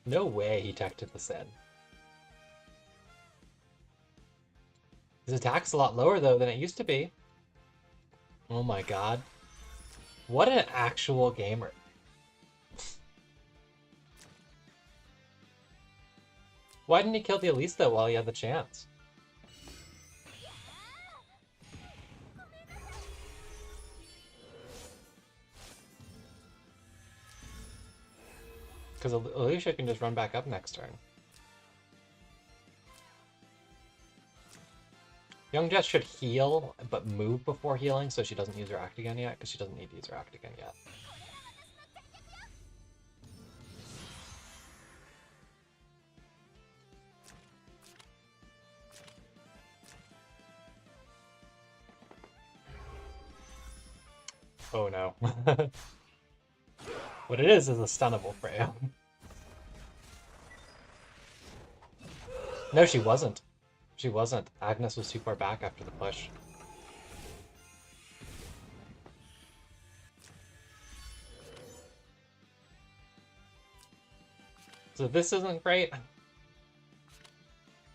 No way he teched to the Sin. His attack's a lot lower though than it used to be. Oh my god. What an actual gamer. Why didn't he kill the Elise though while he had the chance? Because Alicia can just run back up next turn. Young Jess should heal, but move before healing so she doesn't use her act again yet, because she doesn't need to use her act again yet. Oh no. What it is a stunnable Freya. No, she wasn't. She wasn't. Agnes was too far back after the push. So this isn't great.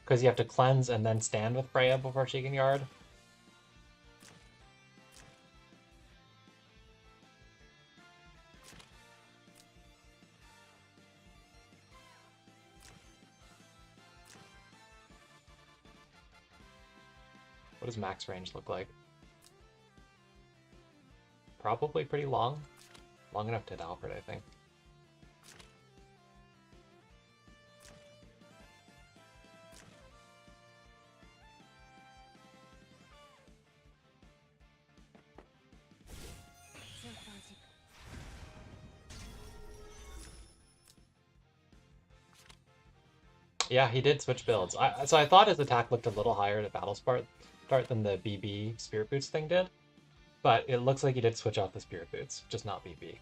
Because you have to cleanse and then stand with Freya before she can yard. What does max range look like? Probably pretty long. Long enough to hit Alfred, I think. Yeah, he did switch builds. So I thought his attack looked a little higher at battle start than the BB Spirit Boots thing did. But it looks like he did switch off the Spirit Boots, just not BB.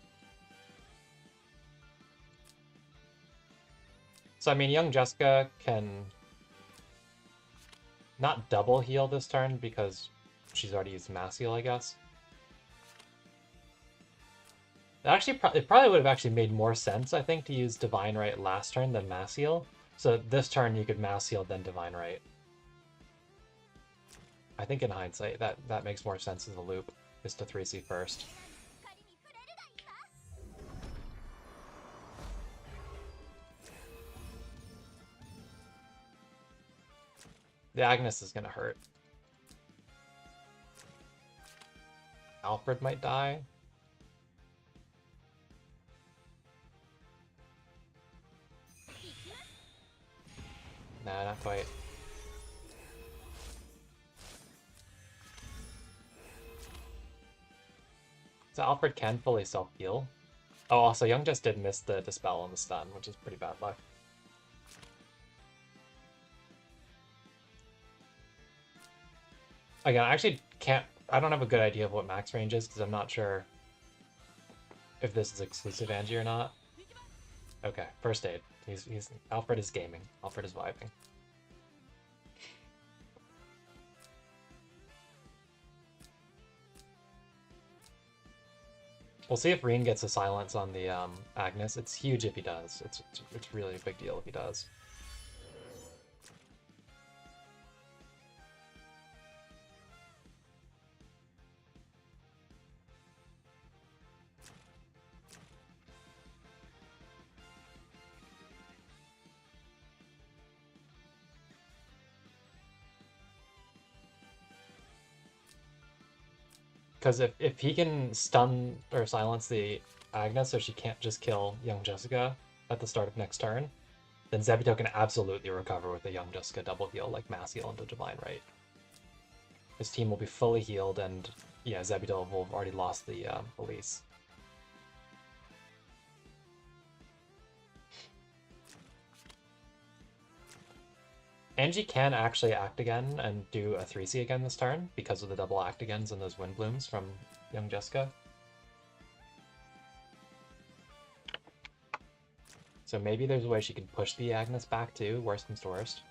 So I mean, young Jessica can not double heal this turn because she's already used Mass Heal, I guess. Actually, it probably would have actually made more sense, I think, to use Divine Right last turn than Mass Heal. So this turn you could Mass Heal, then Divine Right. I think in hindsight, that makes more sense as a loop, is to 3C first. The Agnes is gonna hurt. Alfred might die. Nah, not quite. So Alfred can fully self-heal. Oh, also, Young just did miss the Dispel and the Stun, which is pretty bad luck. Again, I actually I don't have a good idea of what max range is, because I'm not sure if this is exclusive Angie or not. Okay, first aid. Alfred is gaming. Alfred is vibing. We'll see if Reen gets a silence on the Agnes. It's huge if he does. It's really a big deal if he does. Because if he can stun or silence the Agnes so she can't just kill young Jessica at the start of next turn, then Zebito can absolutely recover with the young Jessica double heal, like Mass Heal into Divine Right. His team will be fully healed, and yeah, Zebito will have already lost the release. Angie can actually act again and do a 3C again this turn because of the double act agains and those Wind Blooms from young Jessica. So maybe there's a way she can push the Agnes back too, worst comes to worst.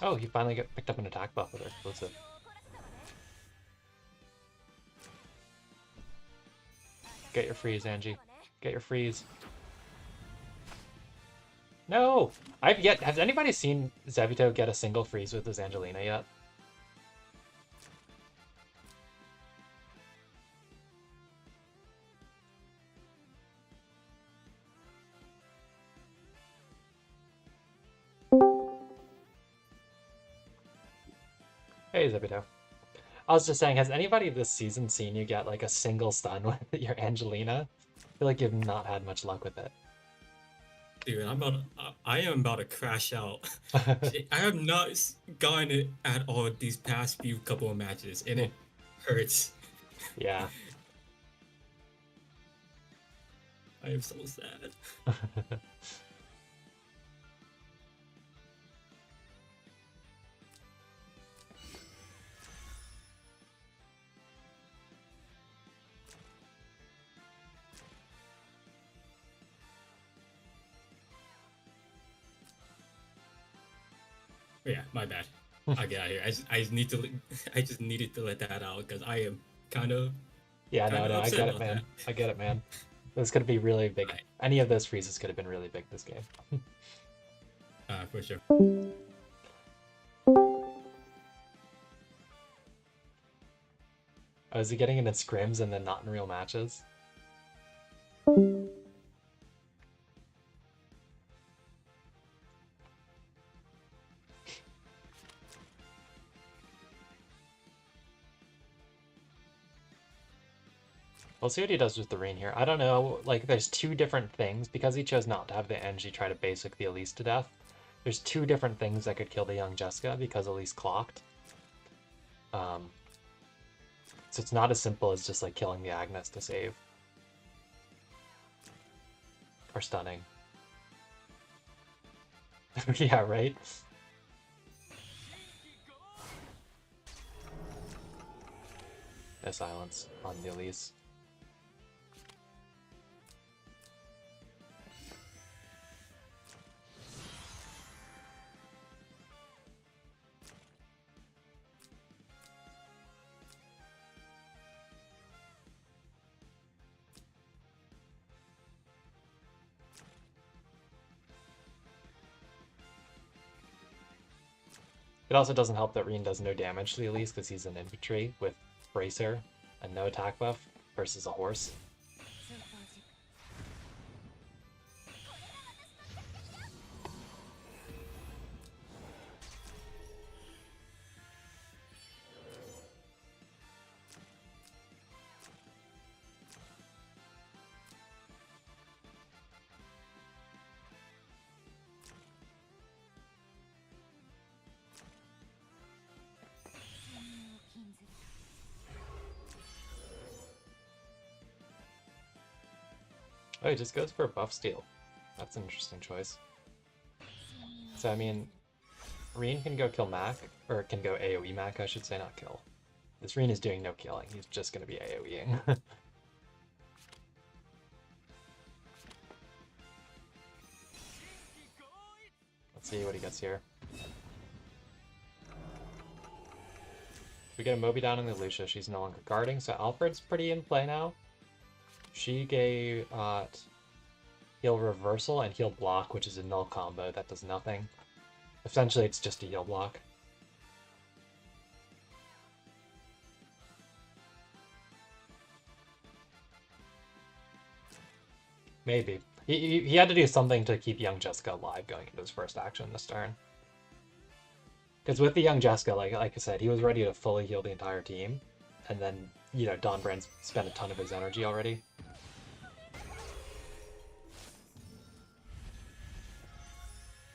Oh, he finally picked up an attack buff with her exclusive. Get your freeze, Angie. Get your freeze. No! Has anybody seen Zebito get a single freeze with his Angelina yet? Hey, Zebito. I was just saying, has anybody this season seen you get like a single stun with your Angelina? I feel like you've not had much luck with it. Dude, I am about to crash out. I have not gotten it at all these past few couple of matches, and it hurts. Yeah. I am so sad. Yeah, my bad. I'll get out of here. I just need to. I just needed to let that out because I am kind of Yeah, kind no, of no, I upset get it, about that. man. I get it, man. This could be really big. Alright, Any of those freezes could have been really big this game. for sure. Oh, is he getting into scrims and then not in real matches? We'll see what he does with the Reen here. I don't know, like, there's two different things. Because he chose not to have the energy try to basic the Elise to death, there's two different things that could kill the young Jessica because Elise clocked. So it's not as simple as just, like, killing the Agnes to save. Or stunning. Yeah, right? No silence on the Elise. It also doesn't help that Reen does no damage to the Elise because he's an infantry with Bracer and no attack buff versus a horse. Oh, he just goes for a buff steal. That's an interesting choice. So, I mean, Reen can go kill Mac, or can go AoE Mac, I should say, not kill. This Reen is doing no killing, he's just going to be AoEing. Let's see what he gets here. We get a Moby down in the Lucia, she's no longer guarding, so Alfred's pretty in play now. She gave heal reversal and heal block, which is a null combo that does nothing. Essentially, it's just a heal block. Maybe. He had to do something to keep young Jessica alive going into his first action this turn. Because with the young Jessica, like I said, he was ready to fully heal the entire team. And then, you know, Don Brand spent a ton of his energy already.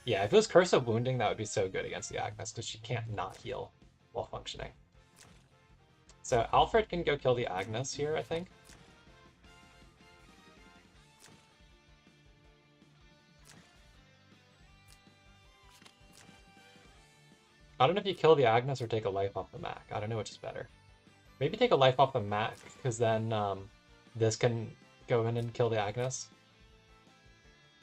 Yeah, if it was Curse of Wounding, that would be so good against the Agnes, because she can't not heal while functioning. So Alfred can go kill the Agnes here, I think. I don't know if you kill the Agnes or take a life off the Mac. I don't know which is better. Maybe take a life off the Mac, because then this can go in and kill the Agnes.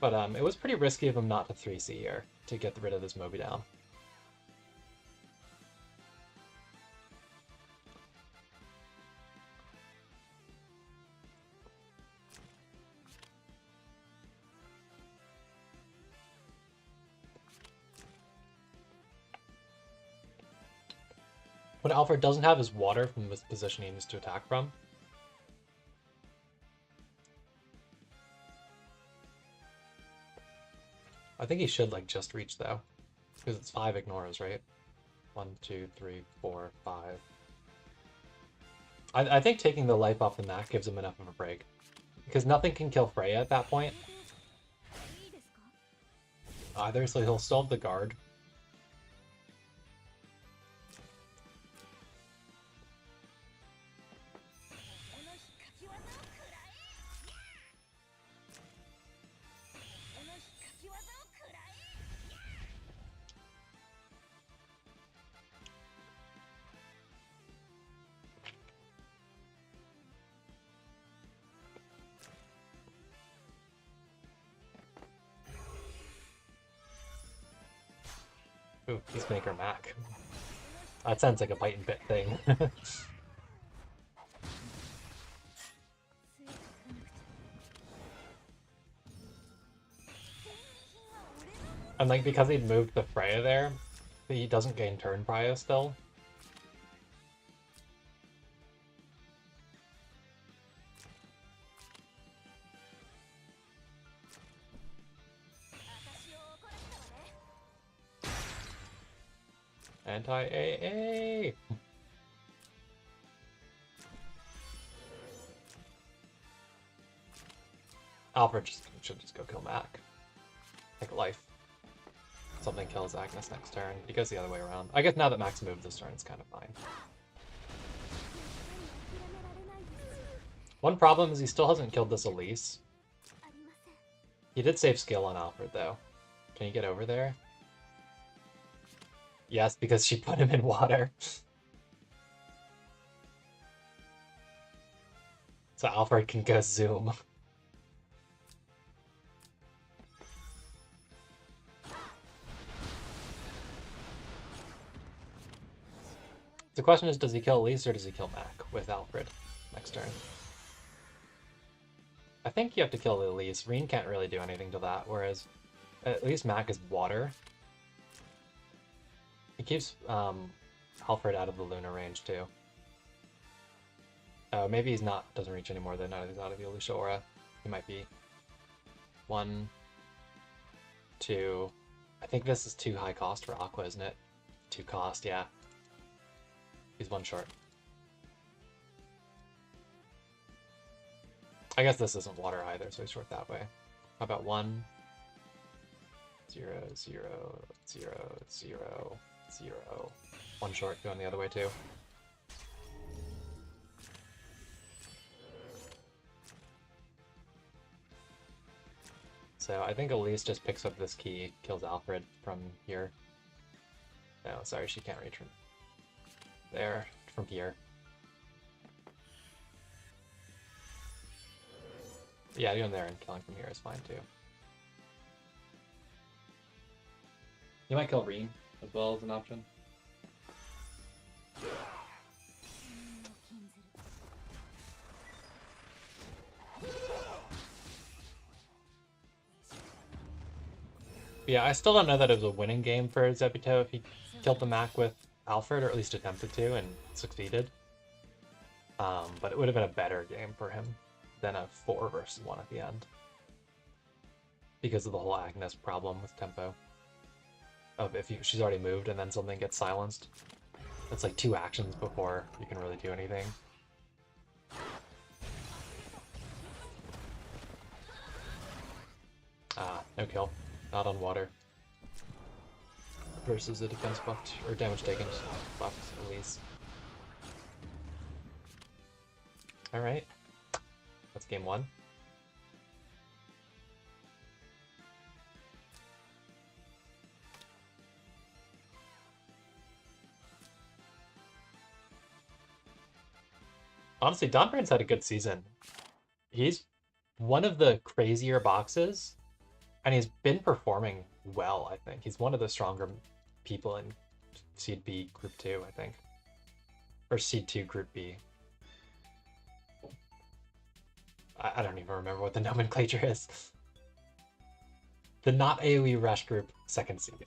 But it was pretty risky of him not to 3C here to get rid of this Moby down. When Alfred doesn't have his water from this position he needs to attack from, I think he should like just reach though, because it's 5 ignores, right? 1, 2, 3, 4, 5. I think taking the life off the Mac gives him enough of a break, because nothing can kill Freya at that point either, so he'll still have the guard. Ooh, Peacemaker Mac. That sounds like a bite and bit thing. And like, because he moved the Freya there, he doesn't gain turn prio still. Anti-AA! Alfred should just go kill Mac. Take a life. Something kills Agnes next turn. He goes the other way around. I guess now that Mac's moved this turn, it's kind of fine. One problem is he still hasn't killed this Elise. He did save skill on Alfred, though. Can you get over there? Yes, because she put him in water. So Alfred can go zoom. The question is, does he kill Elise or does he kill Mac with Alfred next turn? I think you have to kill Elise. Reen can't really do anything to that, whereas at least Mac is water. He keeps Alfred out of the Luna range too. Oh, maybe he's not, doesn't reach anymore then, now that he's out of the Alicia Aura. He might be. 1, 2. I think this is too high cost for Aqua, isn't it? 2 cost, yeah. He's 1 short. I guess this isn't water either, so he's short that way. How about 1, 0, 0, 0, 0, 0. 1 short going the other way too. So I think Elise just picks up this key, kills Alfred from here. No, sorry, she can't reach from there, from here. Yeah, going there and killing from here is fine too. You might kill Reen as well as an option. Yeah, I still don't know that it was a winning game for Zebito if he killed the Mac with Alfred, or at least attempted to, and succeeded. But it would have been a better game for him than a 4 versus 1 at the end. Because of the whole Agnes problem with tempo. Of if she's already moved and then something gets silenced. It's like 2 actions before you can really do anything. Ah, no kill. Not on water. Versus a defense buffed, or damage taken buffed, at least. Alright. That's game 1. Honestly, Don Burns had a good season. He's one of the crazier boxes, and he's been performing well, I think. He's one of the stronger people in Seed B Group 2, I think. Or Seed 2 Group B. I don't even remember what the nomenclature is. The not AoE Rush Group 2nd seed.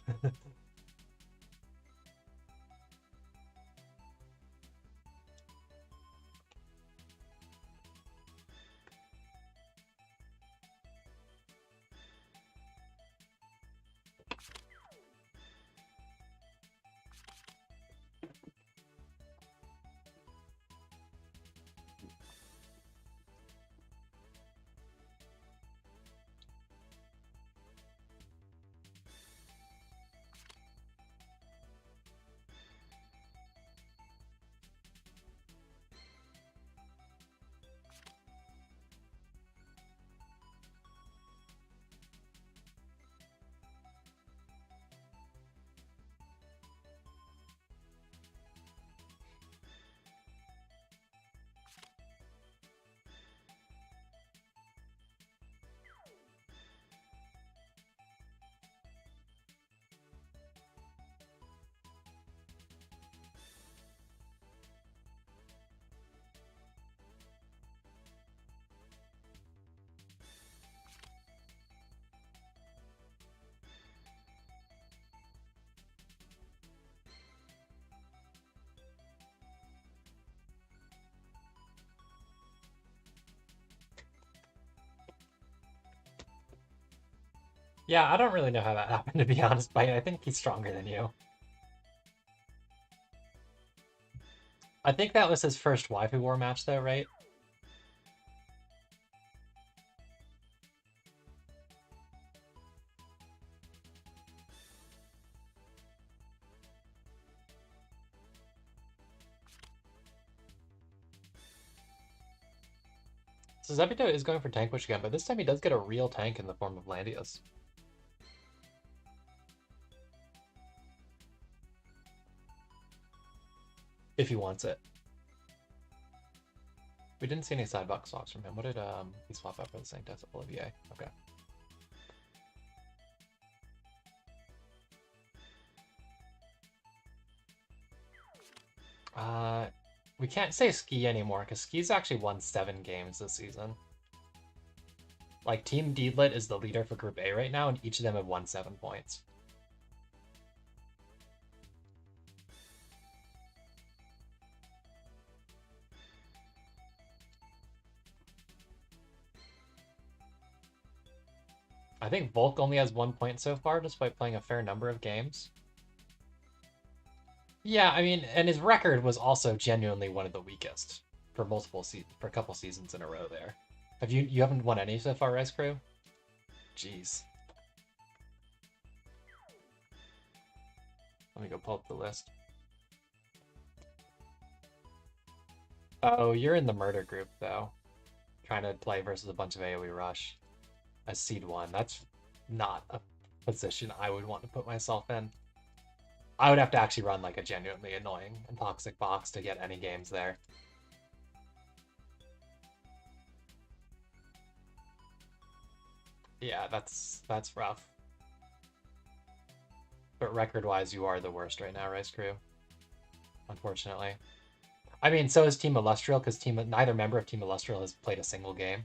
Yeah, I don't really know how that happened, to be honest, but I think he's stronger than you. I think that was his first Waifu War match, though, right? So Zebito is going for tank push again, but this time he does get a real tank in the form of Landius. If he wants it. We didn't see any sidebox swaps from him. What did he swap out for the Sanctus Olivier? Okay. We can't say Ski anymore, because Ski's actually won 7 games this season. Like, Team Deedlit is the leader for Group A right now, and each of them have won 7 points. I think Volk only has 1 point so far, despite playing a fair number of games. Yeah, I mean, and his record was also genuinely one of the weakest for for a couple seasons in a row there. You haven't won any so far, Res Crew? Jeez. Let me go pull up the list. Oh, you're in the murder group, though. Trying to play versus a bunch of AoE Rush as Seed 1. That's not a position I would want to put myself in. I would have to actually run like a genuinely annoying and toxic box to get any games there. Yeah, that's rough. But record-wise, you are the worst right now, Rice Crew. Unfortunately. I mean, so is Team Illustrial, because neither member of Team Illustrial has played a single game.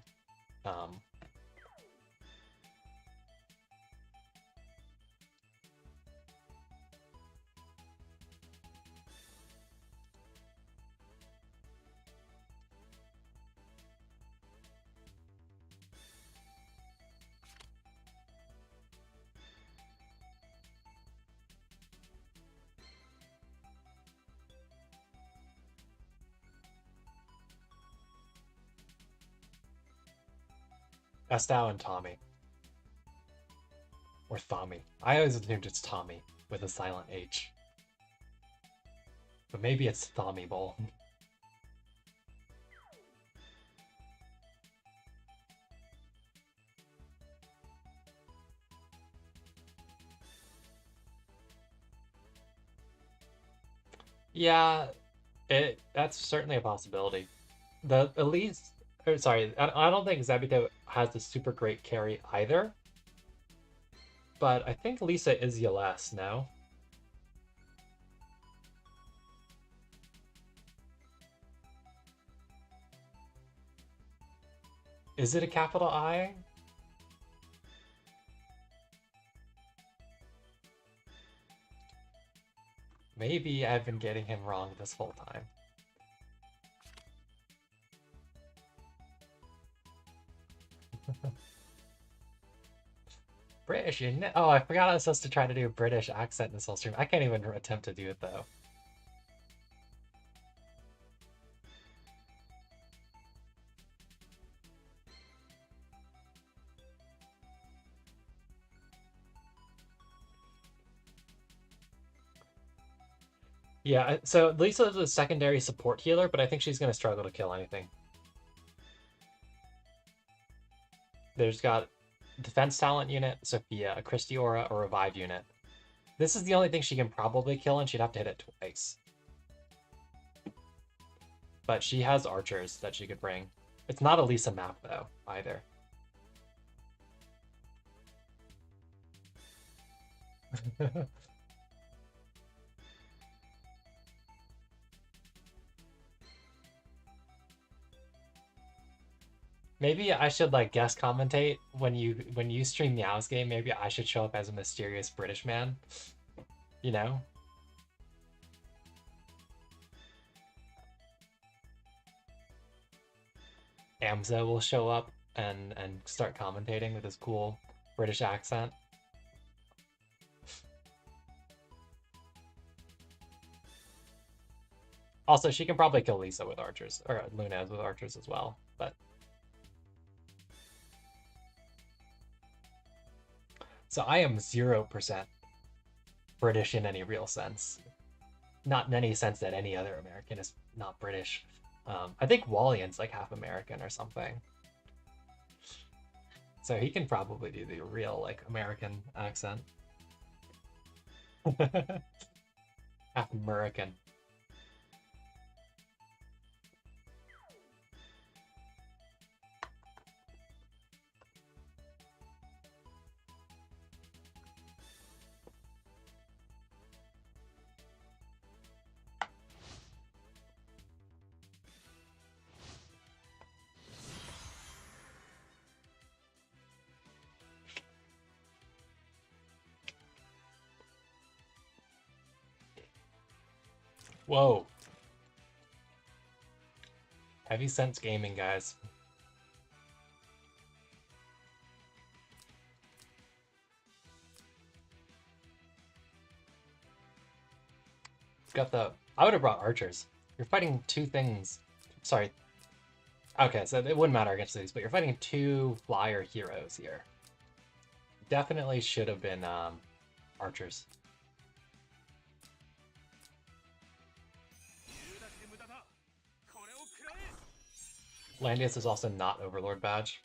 Estao and Tommy. Or Thommy. I always assumed it's Tommy with a silent H. But maybe it's Thommy Bowl. Yeah, that's certainly a possibility. The Elise, or sorry, I don't think Zabito has the super great carry either. But I think Lisa is Yeles now. Is it a capital I? Maybe I've been getting him wrong this whole time. British, isn't it? Oh, I forgot I was supposed to try to do a British accent in this whole stream. I can't even attempt to do it, though. Yeah, so Lisa is a secondary support healer, but I think she's going to struggle to kill anything. There's got defense talent unit, Sophia, a Christie Aura, a revive unit. This is the only thing she can probably kill, and she'd have to hit it twice. But she has archers that she could bring. It's not a Lisa map, though, either. Maybe I should like guest commentate when you stream Meow's game. Maybe I should show up as a mysterious British man. You know? Amza will show up and start commentating with his cool British accent. Also, she can probably kill Lisa with archers, or Lunez with archers as well, but... So I am 0% British in any real sense. Not in any sense that any other American is not British. I think Wallian's like half American or something. So he can probably do the real like American accent. Half American. Whoa. Heavy sense gaming, guys. Got the... I would have brought archers. You're fighting two things. Sorry. Okay, so it wouldn't matter against these, but you're fighting two flyer heroes here. Definitely should have been archers. Landius is also not Overlord badge.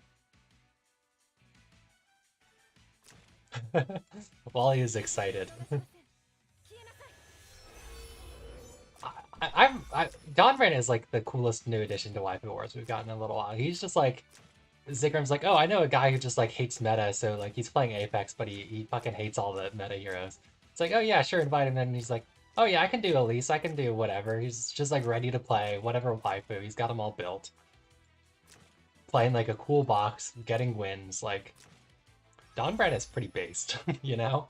Wally is excited. Donran is like the coolest new addition to Waifu Wars we've gotten in a little while. He's just like, Zikram's like, oh, I know a guy who just like hates meta, so like he's playing Apex, but he fucking hates all the meta heroes. It's like, oh yeah, sure, invite him in. And he's like, oh yeah, I can do Elise, I can do whatever. He's just like ready to play whatever Waifu. He's got them all built. Playing like a cool box, getting wins. Like, Donran is pretty based, you know?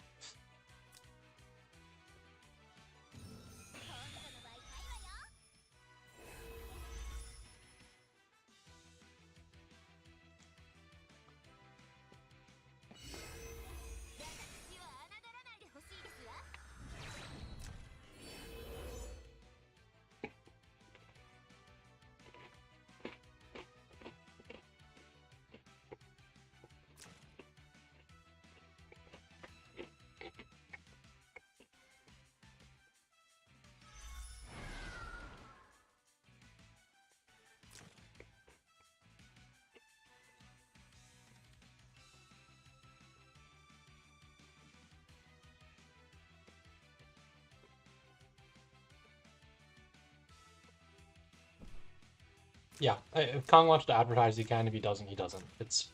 Yeah, if Kong wants to advertise, he can. If he doesn't, he doesn't. It's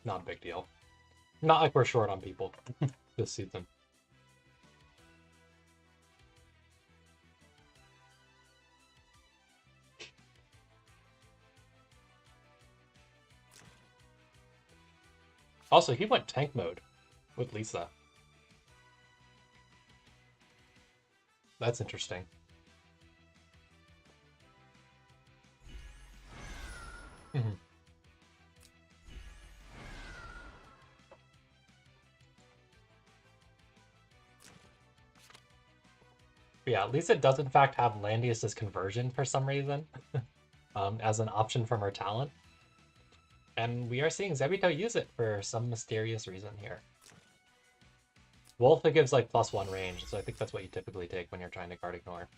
not a big deal. Not like we're short on people this season. Also, he went tank mode with Lisa. That's interesting. Mhm. But yeah, Lisa does in fact have Landius's conversion for some reason, as an option from her talent. And we are seeing Zebito use it for some mysterious reason here. Wolf, it gives like +1 range, so I think that's what you typically take when you're trying to guard ignore.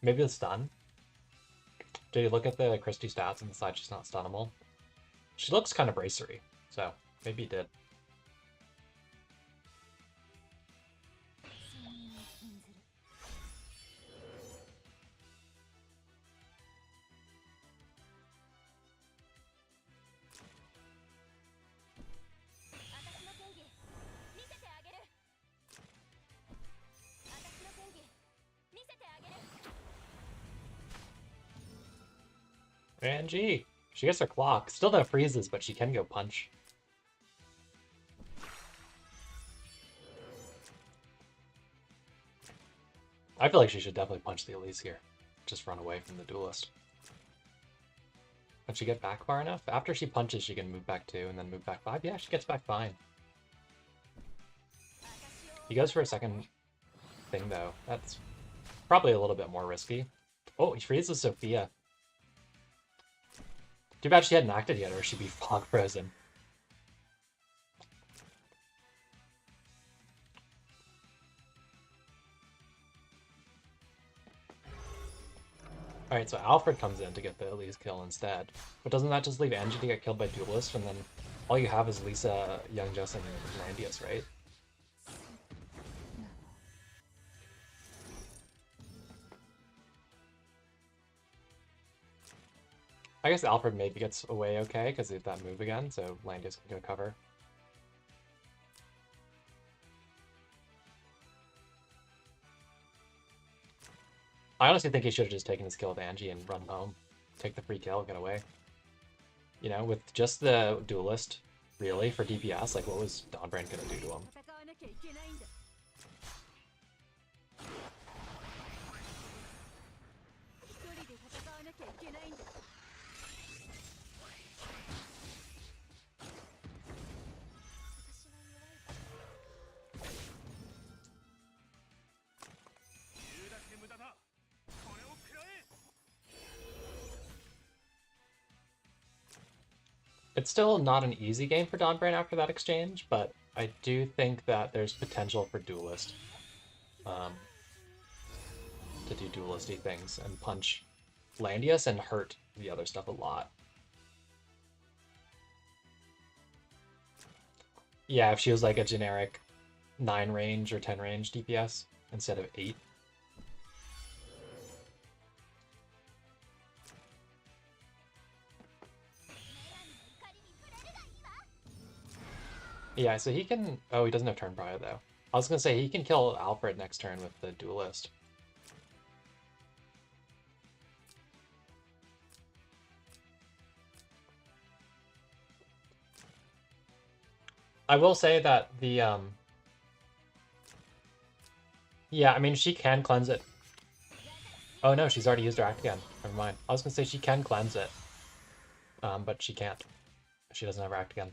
Maybe the stun? Did you look at the Christie stats and decide she's not stunnable? She looks kind of bracery, so maybe he did. And G, she gets her clock. Still no freezes, but she can go punch. I feel like she should definitely punch the Elise here. Just run away from the duelist. Can she get back far enough? After she punches, she can move back 2 and then move back 5. Yeah, she gets back fine. He goes for a second thing, though. That's probably a little bit more risky. Oh, he freezes Sophia. Too bad she hadn't acted yet, or she'd be fog frozen. Alright, so Alfred comes in to get the Elise kill instead. But doesn't that just leave Angie to get killed by Duelist, and then all you have is Lisa, Young Jess, and Landius, right? I guess Alfred maybe gets away okay, because of that move again, so Landius can go cover. I honestly think he should have just taken his kill with Angie and run home. Take the free kill, get away. You know, with just the Duelist, really, for DPS, like what was Dawnbrand gonna do to him? It's still not an easy game for Dawnbrand after that exchange, but I do think that there's potential for Duelist. To do dualisty things and punch Landius and hurt the other stuff a lot. Yeah, if she was like a generic 9 range or 10 range DPS instead of 8. Yeah, so he can... Oh, he doesn't have turn prio, though. I was going to say, he can kill Alfred next turn with the Duelist. I will say that the... Yeah, I mean, she can cleanse it. Oh no, she's already used her act again. Never mind. I was going to say she can cleanse it. But she can't. She doesn't have her act again.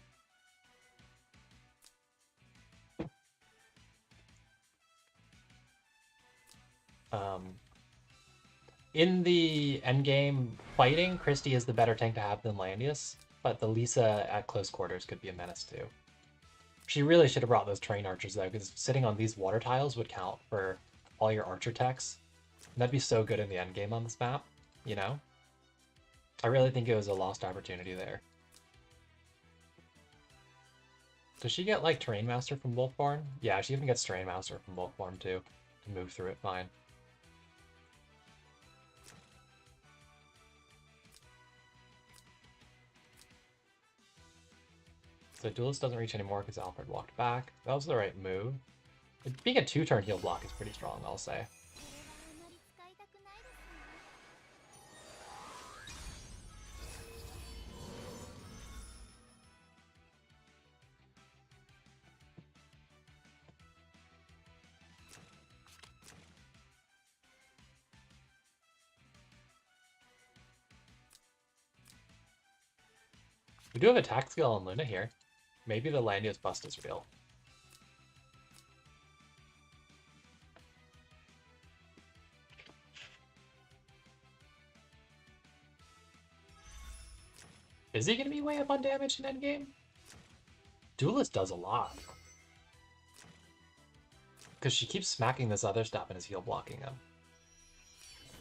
In the endgame fighting, Christie is the better tank to have than Landius, but the Lisa at close quarters could be a menace too. She really should have brought those train archers though, because sitting on these water tiles would count for all your archer techs. And that'd be so good in the endgame on this map, you know? I really think it was a lost opportunity there. Does she get like Terrain Master from Wolfborn? Yeah, she even gets Terrain Master from Wolfborn too, to move through it fine. So Duelist doesn't reach anymore because Alfred walked back. That was the right move. Being a 2-turn heal block is pretty strong, I'll say. We do have attack skill on Luna here. Maybe the Landius bust is real. Is he going to be way up on damage in endgame? Duelist does a lot. Because she keeps smacking this other stuff and is heal blocking him.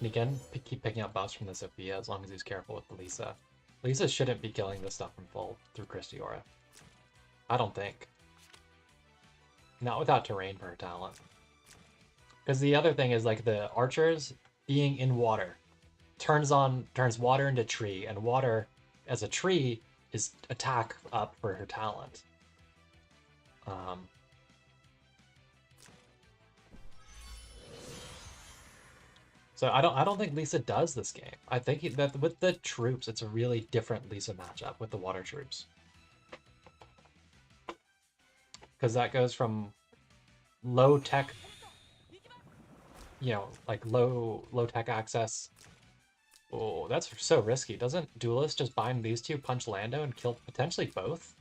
And again, keep picking up buffs from the Sophia as long as he's careful with the Lisa. Lisa shouldn't be killing this stuff from full through Christie Aura. I don't think. Not without terrain for her talent. Because the other thing is like the archers being in water turns water into tree, and water as a tree is attack up for her talent. So I don't think Lisa does this game. I think that with the troops, it's a really different Lisa matchup with the water troops. Because that goes from low tech, you know, like low tech access. Oh, that's so risky. Doesn't Duelist just bind these two, punch Lando, and kill potentially both?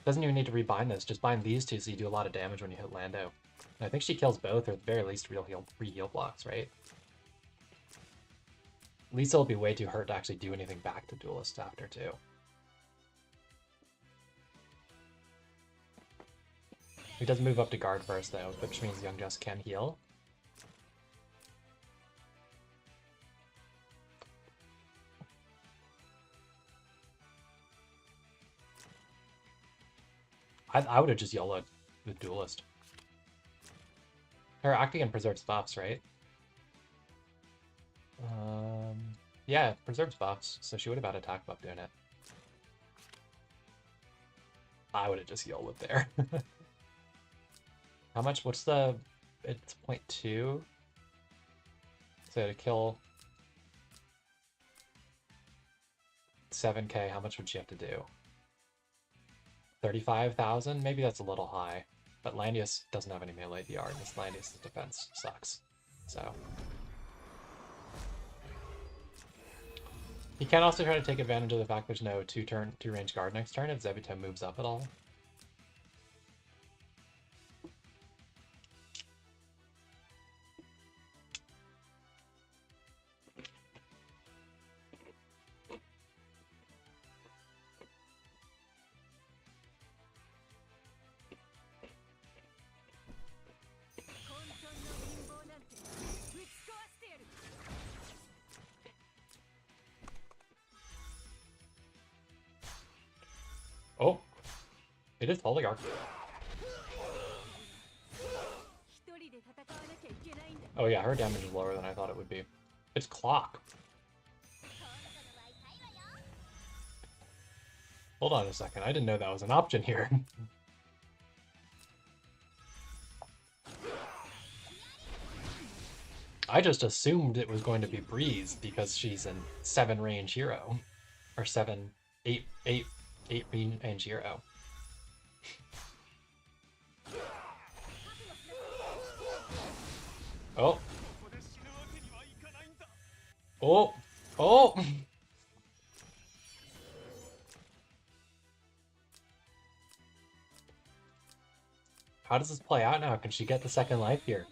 Doesn't even need to rebind this. Just bind these two so you do a lot of damage when you hit Lando. And I think she kills both, or at the very least free heal blocks, right? Lisa will be way too hurt to actually do anything back to Duelist after, too. He does move up to guard first, though, which means Young Jess can heal. I would have just YOLO'd the Duelist. Her acting and preserves buffs, right? Yeah, preserves buffs, so she would have had attack buff doing it. I would have just YOLO'd there. How much? What's the... It's 0.2? So to kill 7k, how much would she have to do? 35,000? Maybe that's a little high. But Landius doesn't have any melee DR, and this Landius' defense sucks. So... He can also try to take advantage of the fact there's no two-range guard next turn if Zebito moves up at all. Oh, it is Oligarch. Oh yeah, her damage is lower than I thought it would be. It's Clock. Hold on a second, I didn't know that was an option here. I just assumed it was going to be Breeze because she's a 7-range hero. Or 8 range hero. Oh. Oh. Oh. How does this play out now? Can she get the second life here?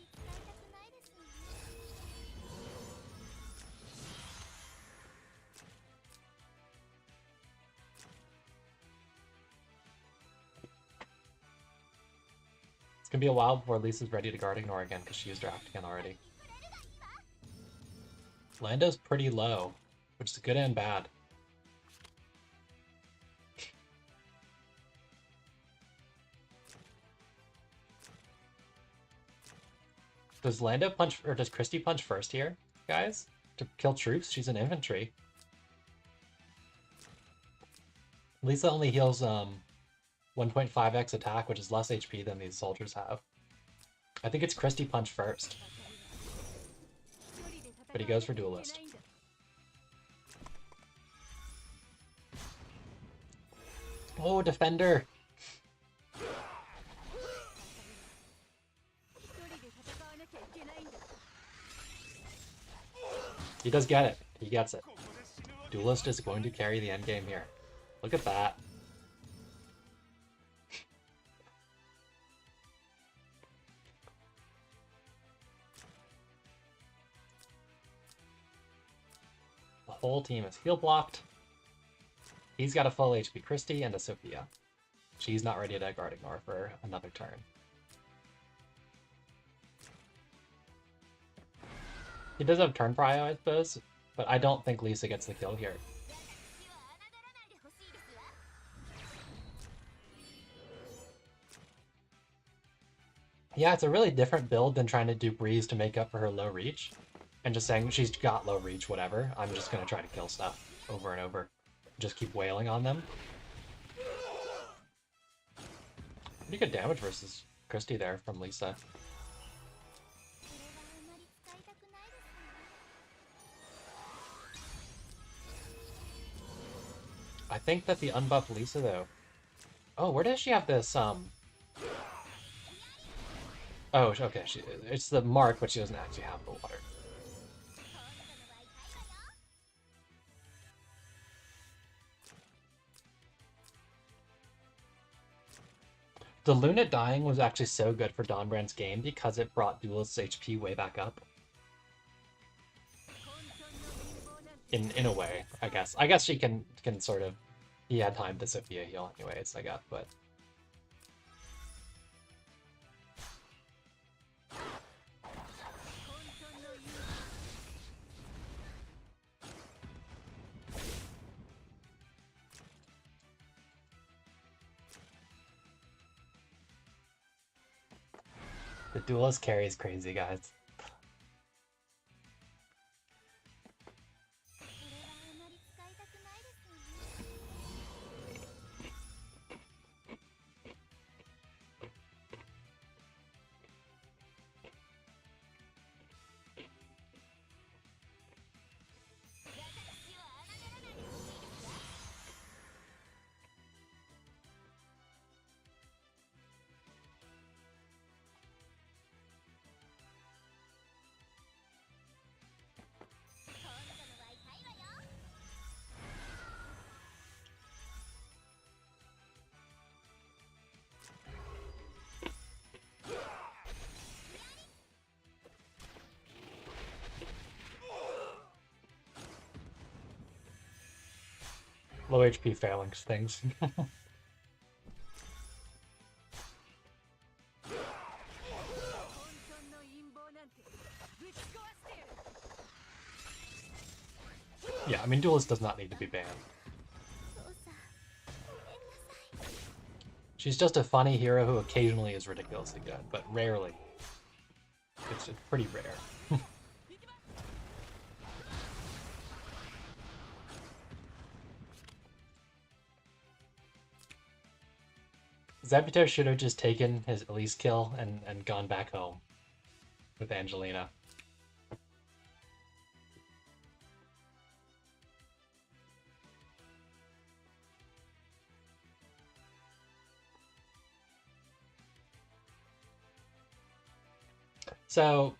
It's gonna be a while before Lisa's ready to guard ignore again because she used her Afghan already. Lando's pretty low, which is good and bad. Does Lando punch, or does Christy punch first here, guys? To kill troops? She's an infantry. Lisa only heals 1.5x attack, which is less HP than these soldiers have. I think it's Christy punch first. But he goes for Duelist. Oh, Defender! He does get it. He gets it. Duelist is going to carry the endgame here. Look at that. The whole team is heal blocked. He's got a full HP Christy and a Sophia. She's not ready to guard ignore for another turn. He does have turn prio, I suppose, but I don't think Lisa gets the kill here. Yeah, it's a really different build than trying to do Breeze to make up for her low reach. And just saying, she's got low reach, whatever. I'm just gonna try to kill stuff over and over. Just keep wailing on them. Pretty good damage versus Christy there from Lisa. I think that the unbuffed Lisa, though... Oh, where does she have this, Oh, okay, it's the mark, but she doesn't actually have the water. The Luna dying was actually so good for Dawnbrand's game because it brought Duelist's HP way back up. in a way, I guess. I guess she can sort of. He had time to Sophia heal anyways, I guess, but. The duelist carry is crazy, guys. Low HP phalanx things. Yeah, I mean, duelist does not need to be banned. She's just a funny hero who occasionally is ridiculously good, but rarely. It's pretty rare. Zabuto should have just taken his Elise kill and gone back home with Angelina. So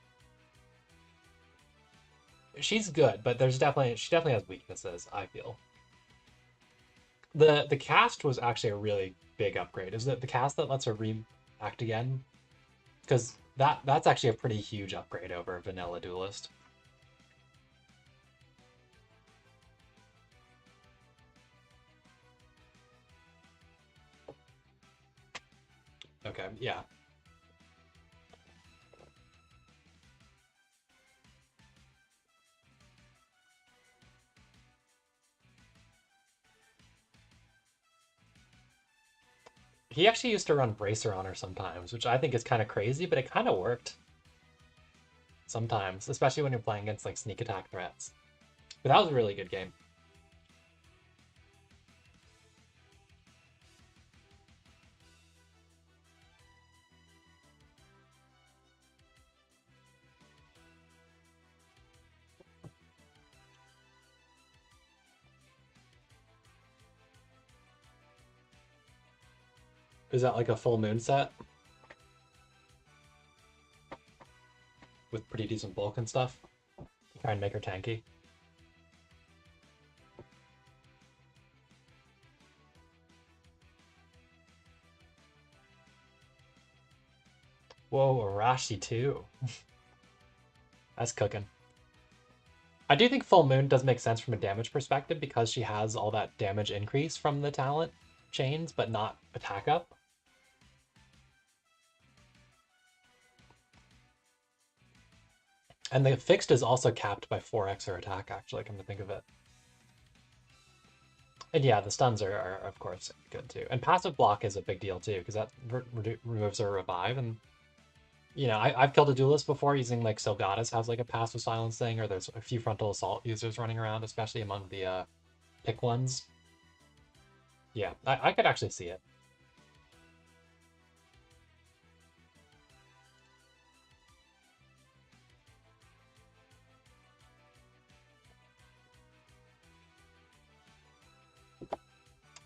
she's good, but she definitely has weaknesses, I feel. The cast was actually a really big upgrade. Is it the cast that lets her react again? Because that's actually a pretty huge upgrade over vanilla duelist. Okay, yeah. He actually used to run Bracer on her sometimes, which I think is kind of crazy, but it kind of worked. Sometimes, especially when you're playing against like sneak attack threats. But that was a really good game. Is that like a full moon set? With pretty decent bulk and stuff? Try and make her tanky. Whoa, Arashi too. That's cooking. I do think Full Moon does make sense from a damage perspective because she has all that damage increase from the talent chains, but not attack up. And the fixed is also capped by 4x her attack, actually, come to think of it. And yeah, the stuns are of course good too. And passive block is a big deal too, because that removes her revive. And you know, I've killed a duelist before using like Sylvanas has like a passive silence thing, or there's a few frontal assault users running around, especially among the pick ones. Yeah, I could actually see it.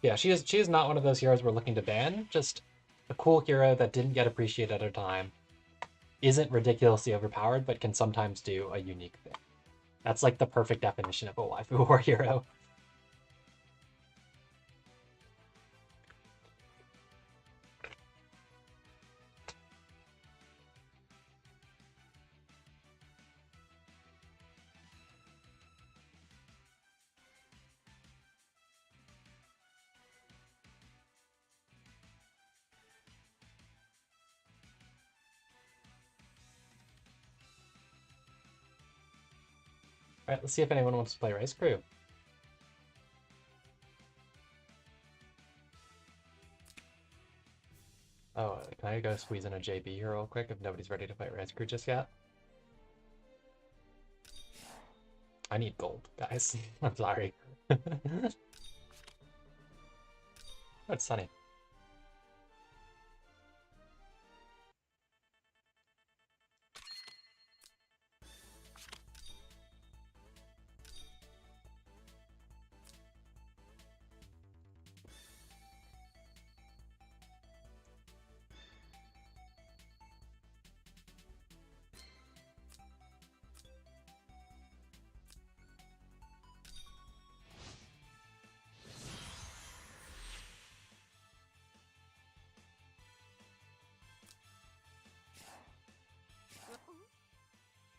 Yeah, she is not one of those heroes we're looking to ban. Just a cool hero that didn't get appreciated at her time, isn't ridiculously overpowered, but can sometimes do a unique thing. That's like the perfect definition of a waifu war hero. Alright, let's see if anyone wants to play Rice Crew. Oh, can I go squeeze in a JB here real quick if nobody's ready to fight Rice Crew just yet? I need gold, guys. I'm sorry. Oh, it's sunny.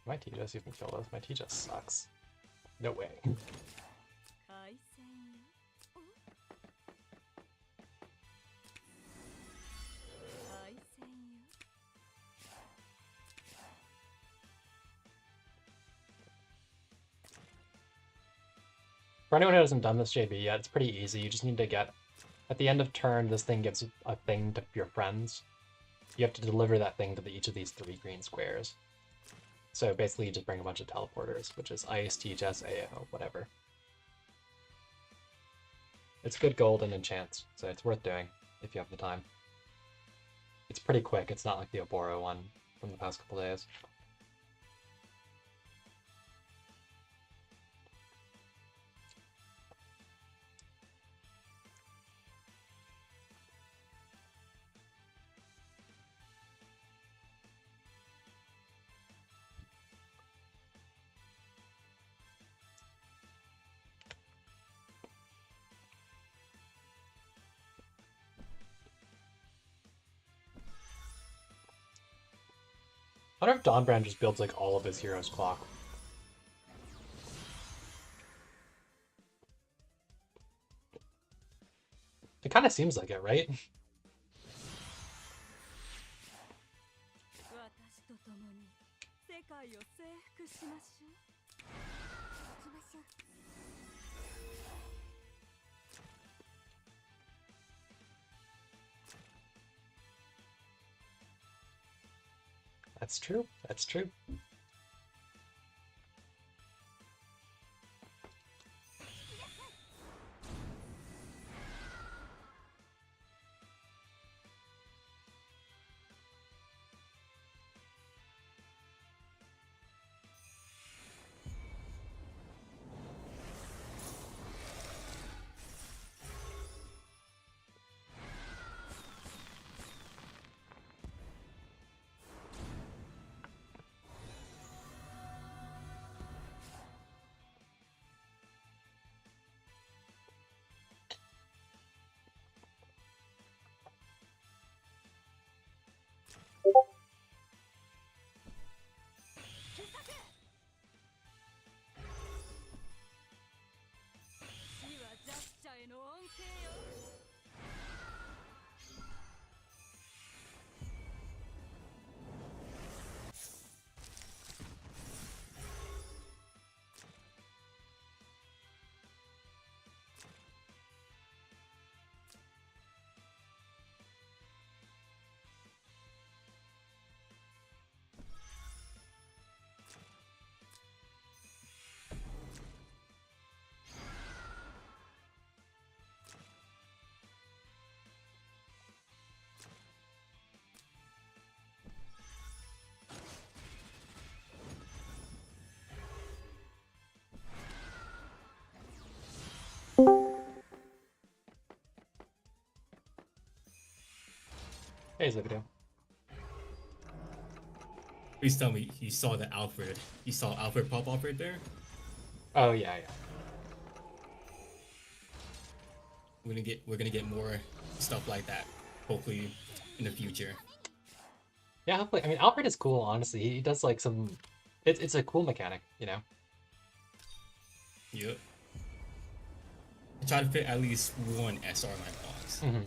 My T-Just even kill those. My T-Just sucks. No way. For anyone who hasn't done this JB yet, it's pretty easy. You just need to get... At the end of turn, this thing gives a thing to your friends. You have to deliver that thing to each of these 3 green squares. So basically you just bring a bunch of teleporters, which is Ice, T-Chess, AO, whatever. It's good gold and enchants, so it's worth doing if you have the time. It's pretty quick, it's not like the Oboro one from the past couple days. I wonder if Dawnbrand just builds like all of his heroes' clock. It kind of seems like it, right? That's true. That's true. Hey, Zibidoo. Please tell me you saw the Alfred. You saw Alfred pop off right there? Oh, yeah, yeah. We're gonna get more stuff like that, hopefully, in the future. Yeah, hopefully. I mean, Alfred is cool, honestly. He does, like, some... It's a cool mechanic, you know? Yep. I try to fit at least one SR in my pawns. Mm-hmm.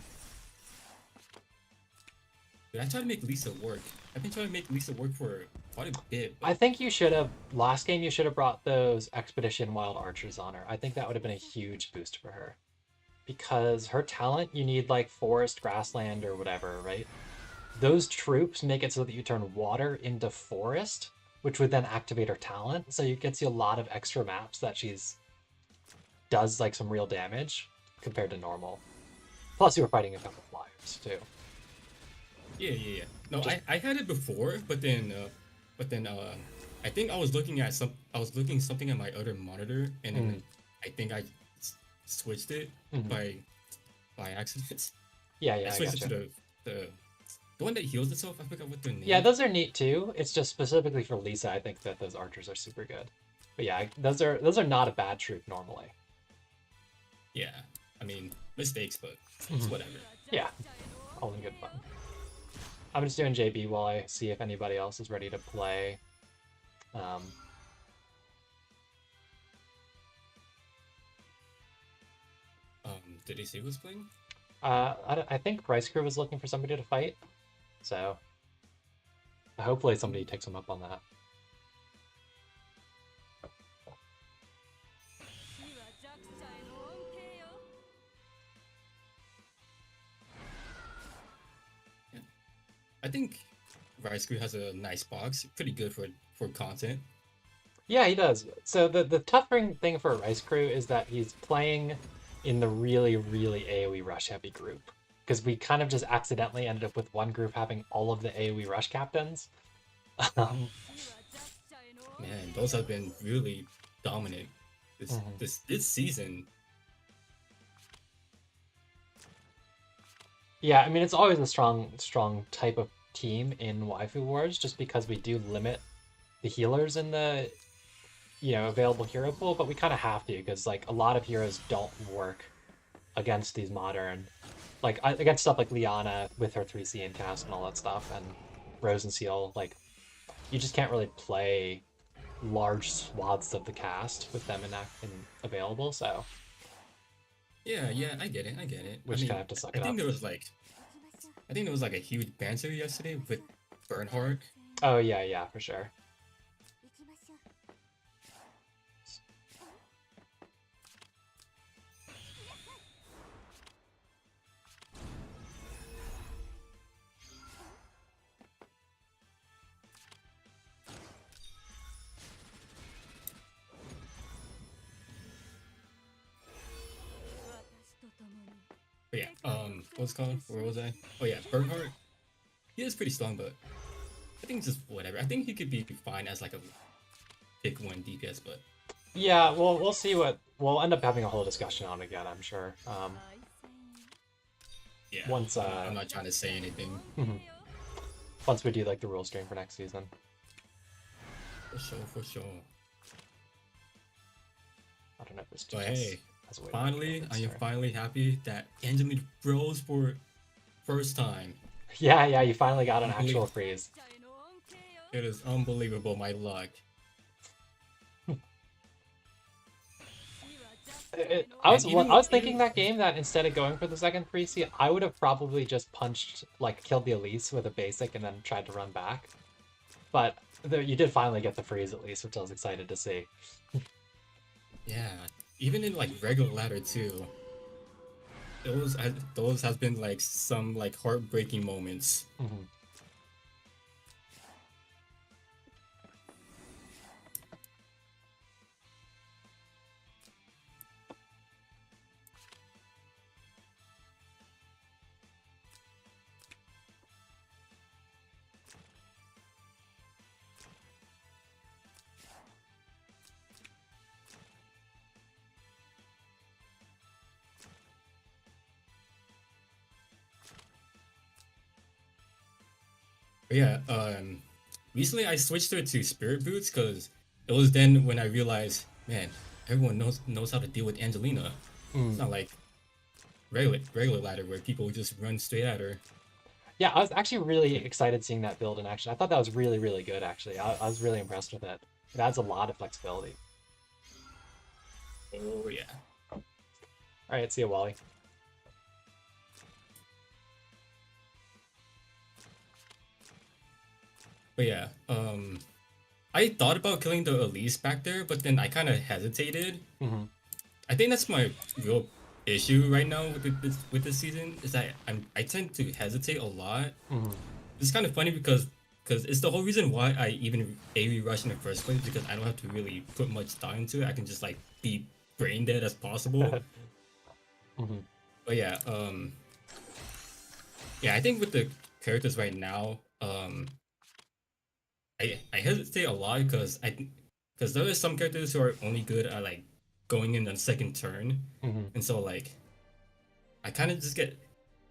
Dude, I tried to make Lisa work. I've been trying to make Lisa work for quite a bit, I but think you should have last game. You should have brought those Expedition Wild Archers on her. I think that would have been a huge boost for her because her talent you need like forest, grassland, or whatever, right? Those troops make it so that you turn water into forest, which would then activate her talent. So it gets you a lot of extra maps that she's does like some real damage compared to normal. Plus, you were fighting a couple flyers too. yeah. No, Just I had it before, but then I think I was looking something at my other monitor, and then I think switched it mhm. by accident. Yeah, I yeah, I switched it to gotcha. the one that heals itself. I forgot what they're Yeah, named. those are neat too. It's just specifically for Lisa, I think that those archers are super good. But yeah, those are not a bad troop normally. Yeah, I mean mistakes, but it's Mhm. whatever. Yeah, all in good fun. I'm just doing JB while I see if anybody else is ready to play. Um, Did he say who was playing? I think Rice Crew was looking for somebody to fight, so hopefully somebody takes him up on that. Yeah. I think Rice Crew has a nice box, pretty good for content. Yeah, he does. So the tough thing for Rice Crew is that he's playing in the really, really AoE rush heavy group. Because we kind of just accidentally ended up with one group having all of the AoE rush captains. Um, Man, those have been really dominant mhm. this season. Yeah, I mean it's always a strong type of team in Waifu Wars, just because we do limit the healers in the available hero pool, but we kind of have to because like a lot of heroes don't work against these modern, like against stuff like Liana with her 3C and cast and all that stuff, and Rose and Seal. Like you just can't really play large swaths of the cast with them in available, so Yeah, I get it. we I just kind of mean, have to suck I it think up. there was like a huge banter yesterday with Bernhardt. Oh yeah, for sure. But yeah, what's it called? Where was I? Oh yeah, Bernhardt. He is pretty strong, but I think it's just whatever. I think he could be fine as like a pick one DPS, but Yeah, well, we'll see what we'll end up having a whole discussion on again, I'm sure. yeah, Once I'm not trying to say anything. once we do like the rule stream for next season. For sure. I don't know if this But TS hey, has a way to make it finally, open, I am sorry. finally happy that Angelina rose for first time. Yeah, you finally got an actual Unbelievable. freeze. It is unbelievable, my luck. I And was thinking that game that instead of going for the second 3C, I would have probably just punched, like, killed the Elise with a basic and then tried to run back. But you did finally get the freeze at least, which I was excited to see. Yeah, even in like regular ladder too. Those has been like some like heartbreaking moments. Mhm. But yeah, recently I switched her to Spirit Boots because it was then when I realized, man, everyone knows how to deal with Angelina. It's Mm. not like regular ladder where people just run straight at her. Yeah, I was actually really excited seeing that build in action. I thought that was really, really good, actually. I was really impressed with it. It adds a lot of flexibility. Oh yeah. All right, see you, Wally. But yeah, I thought about killing the Elise back there, but then I kind of hesitated. Hmm. I think that's my real issue right now with this season is that I tend to hesitate a lot. Hmm. It's kind of funny because it's the whole reason why I even AoE rush in the first place because I don't have to really put much thought into it. I can just like be brain dead as possible. Hmm. But yeah, yeah, I think with the characters right now, I hesitate a lot because there are some characters who are only good at like going in on second turn, Hmm. and so like I kind of just get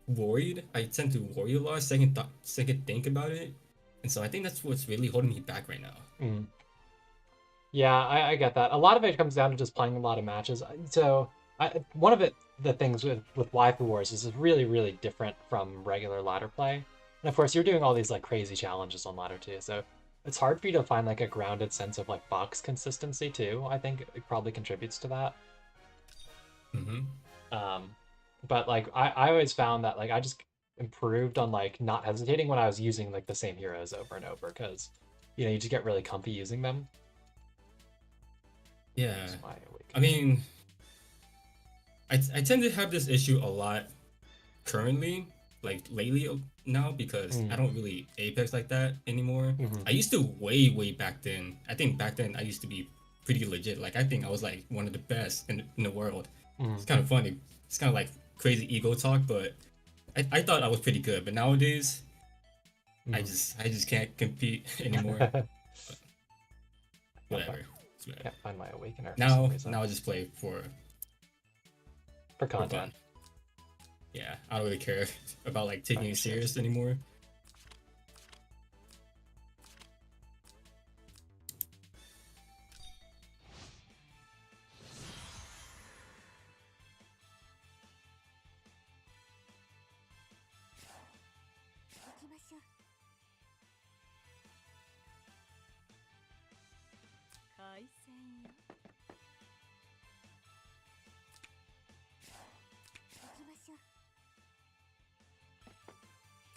worried. I tend to worry a lot, second think about it, and so I think that's what's really holding me back right now. Hmm. Yeah, I get that. A lot of it comes down to just playing a lot of matches. So one of the things with Waifu Wars is it's really, really different from regular ladder play. And of course, you're doing all these like crazy challenges on ladder too. So it's hard for you to find like a grounded sense of like box consistency too. I think it probably contributes to that. Hmm. Um, but like I always found that like I just improved on like not hesitating when I was using like the same heroes over and over because you just get really comfy using them. Yeah, Just my I awakening. mean, I tend to have this issue a lot currently, like lately now, because I Mm. don't really Apex like that anymore. Hmm. I used to way back then. I think back then I used to be pretty legit. Like I think I was like one of the best in the world. It's Mm. kind of funny. It's kind of like crazy ego talk, but I thought I was pretty good. But nowadays, Mm. I just can't compete anymore. But Can't find, whatever. It's whatever. can't find my awakener for some Now reason. I just play For for fun. content. Yeah, I don't really care about like taking Finding it shares. serious anymore.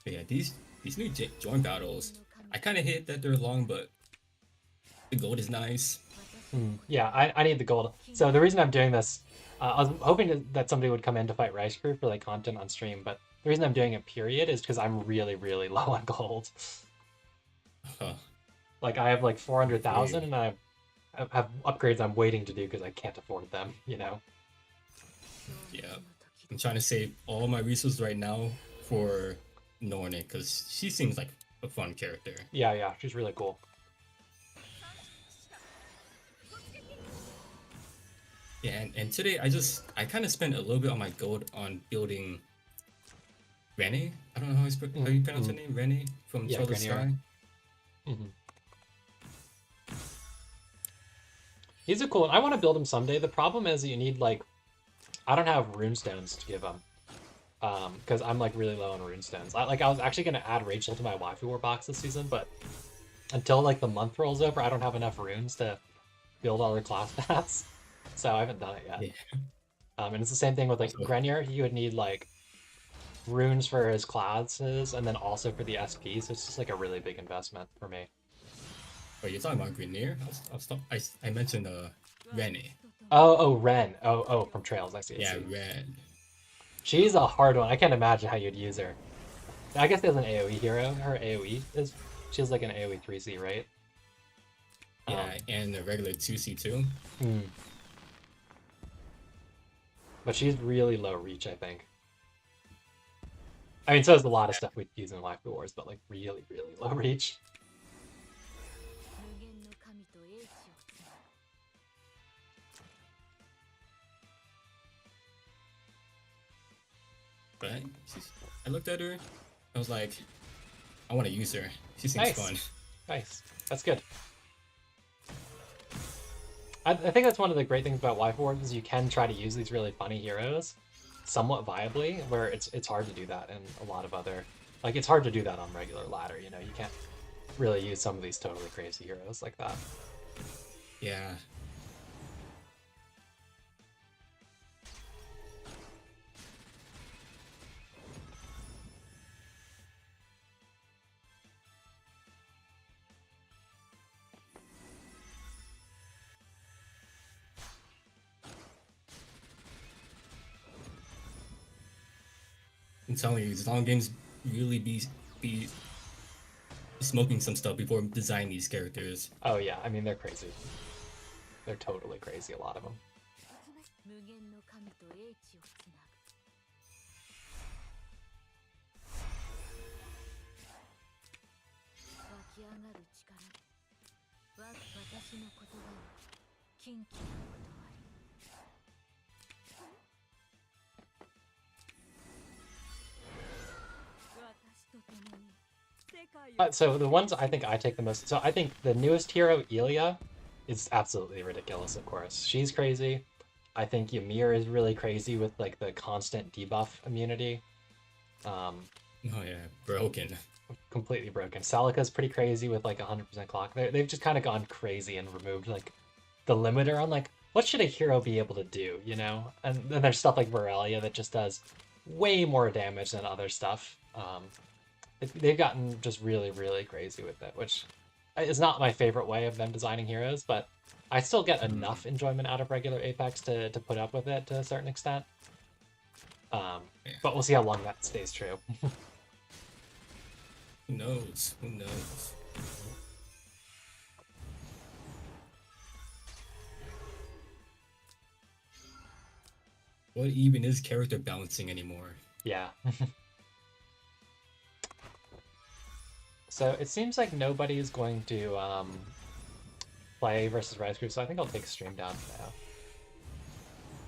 But yeah, these new joint battles, I kind of hate that they're long, but the gold is nice. Mm. Yeah, I need the gold. So the reason I'm doing this, I was hoping that somebody would come in to fight Rice Crew for like content on stream, but the reason I'm doing it period is because I'm really, really low on gold. Huh, Like I have like I feel 400,000 you. and I have upgrades I'm waiting to do because I can't afford them. Yeah, I'm trying to save all my resources right now for Norne because she seems like a fun character. Yeah, yeah, she's really cool. Yeah, and today I kind of spent a little bit on my gold on building Rene. I don't know how you pronounce her Mm. name. Rene from Yeah, Sword of the Grenier. Sky. Hmm. He's a cool one. I want to build him someday. The problem is you need like I don't have rune stones to give him. Because I'm like really low on rune stones. I was actually gonna add Rachel to my Waifu War box this season, but until like the month rolls over, I don't have enough runes to build all her class paths. So I haven't done it yet. Yeah. And it's the same thing with like Also, Grenier. He would need like runes for his classes and then also for the SP. So it's just like a really big investment for me. oh, you're talking about Grenier? I mentioned Rene. Oh, Ren. Oh, from Trails. I Yeah, see. Ren. She's a hard one. I can't imagine how you'd use her. I guess there's an AoE hero. Her AoE is she has like an AoE 3C, right? Yeah, and the regular 2C too. Hmm. But she's really low reach, I think. I mean, so is a lot of Yeah, stuff we use in Life Wars, but like really, really low reach. but I looked at her. I was like, I want to use her. She seems Nice, fun. nice. That's good. I think that's one of the great things about Life Wars is you can try to use these really funny heroes somewhat viably, where it's hard to do that in a lot of other like it's hard to do that on regular ladder. You can't really use some of these totally crazy heroes like that. Yeah. I'm telling you, Zilong games really be smoking some stuff before designing these characters. Oh yeah, I mean they're crazy. They're totally crazy, a lot of them. So the ones I think I take the most. So I think the newest hero, Elia, is absolutely ridiculous. Of course, she's crazy. I think Ymir is really crazy with like the constant debuff immunity. Oh yeah, broken. Completely broken. Salika's pretty crazy with like 100% clock. They've just kind of gone crazy and removed like the limiter on like what should a hero be able to do, you know? And then there's stuff like Morelia that just does way more damage than other stuff. They've gotten just really, really crazy with it, which is not my favorite way of them designing heroes, but I still get enough enjoyment out of regular Apex to put up with it to a certain extent. But we'll see how long that stays true. Who knows? Who knows? What even is character balancing anymore? Yeah. So it seems like nobody's going to play versus Rise Group, so I think I'll take stream down for now.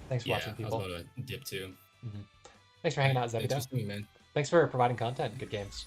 Thanks for watching, people. I was about to dip too. Thanks for hanging out, Thanks for Zebito. streaming, man. Thanks for providing content. Good games.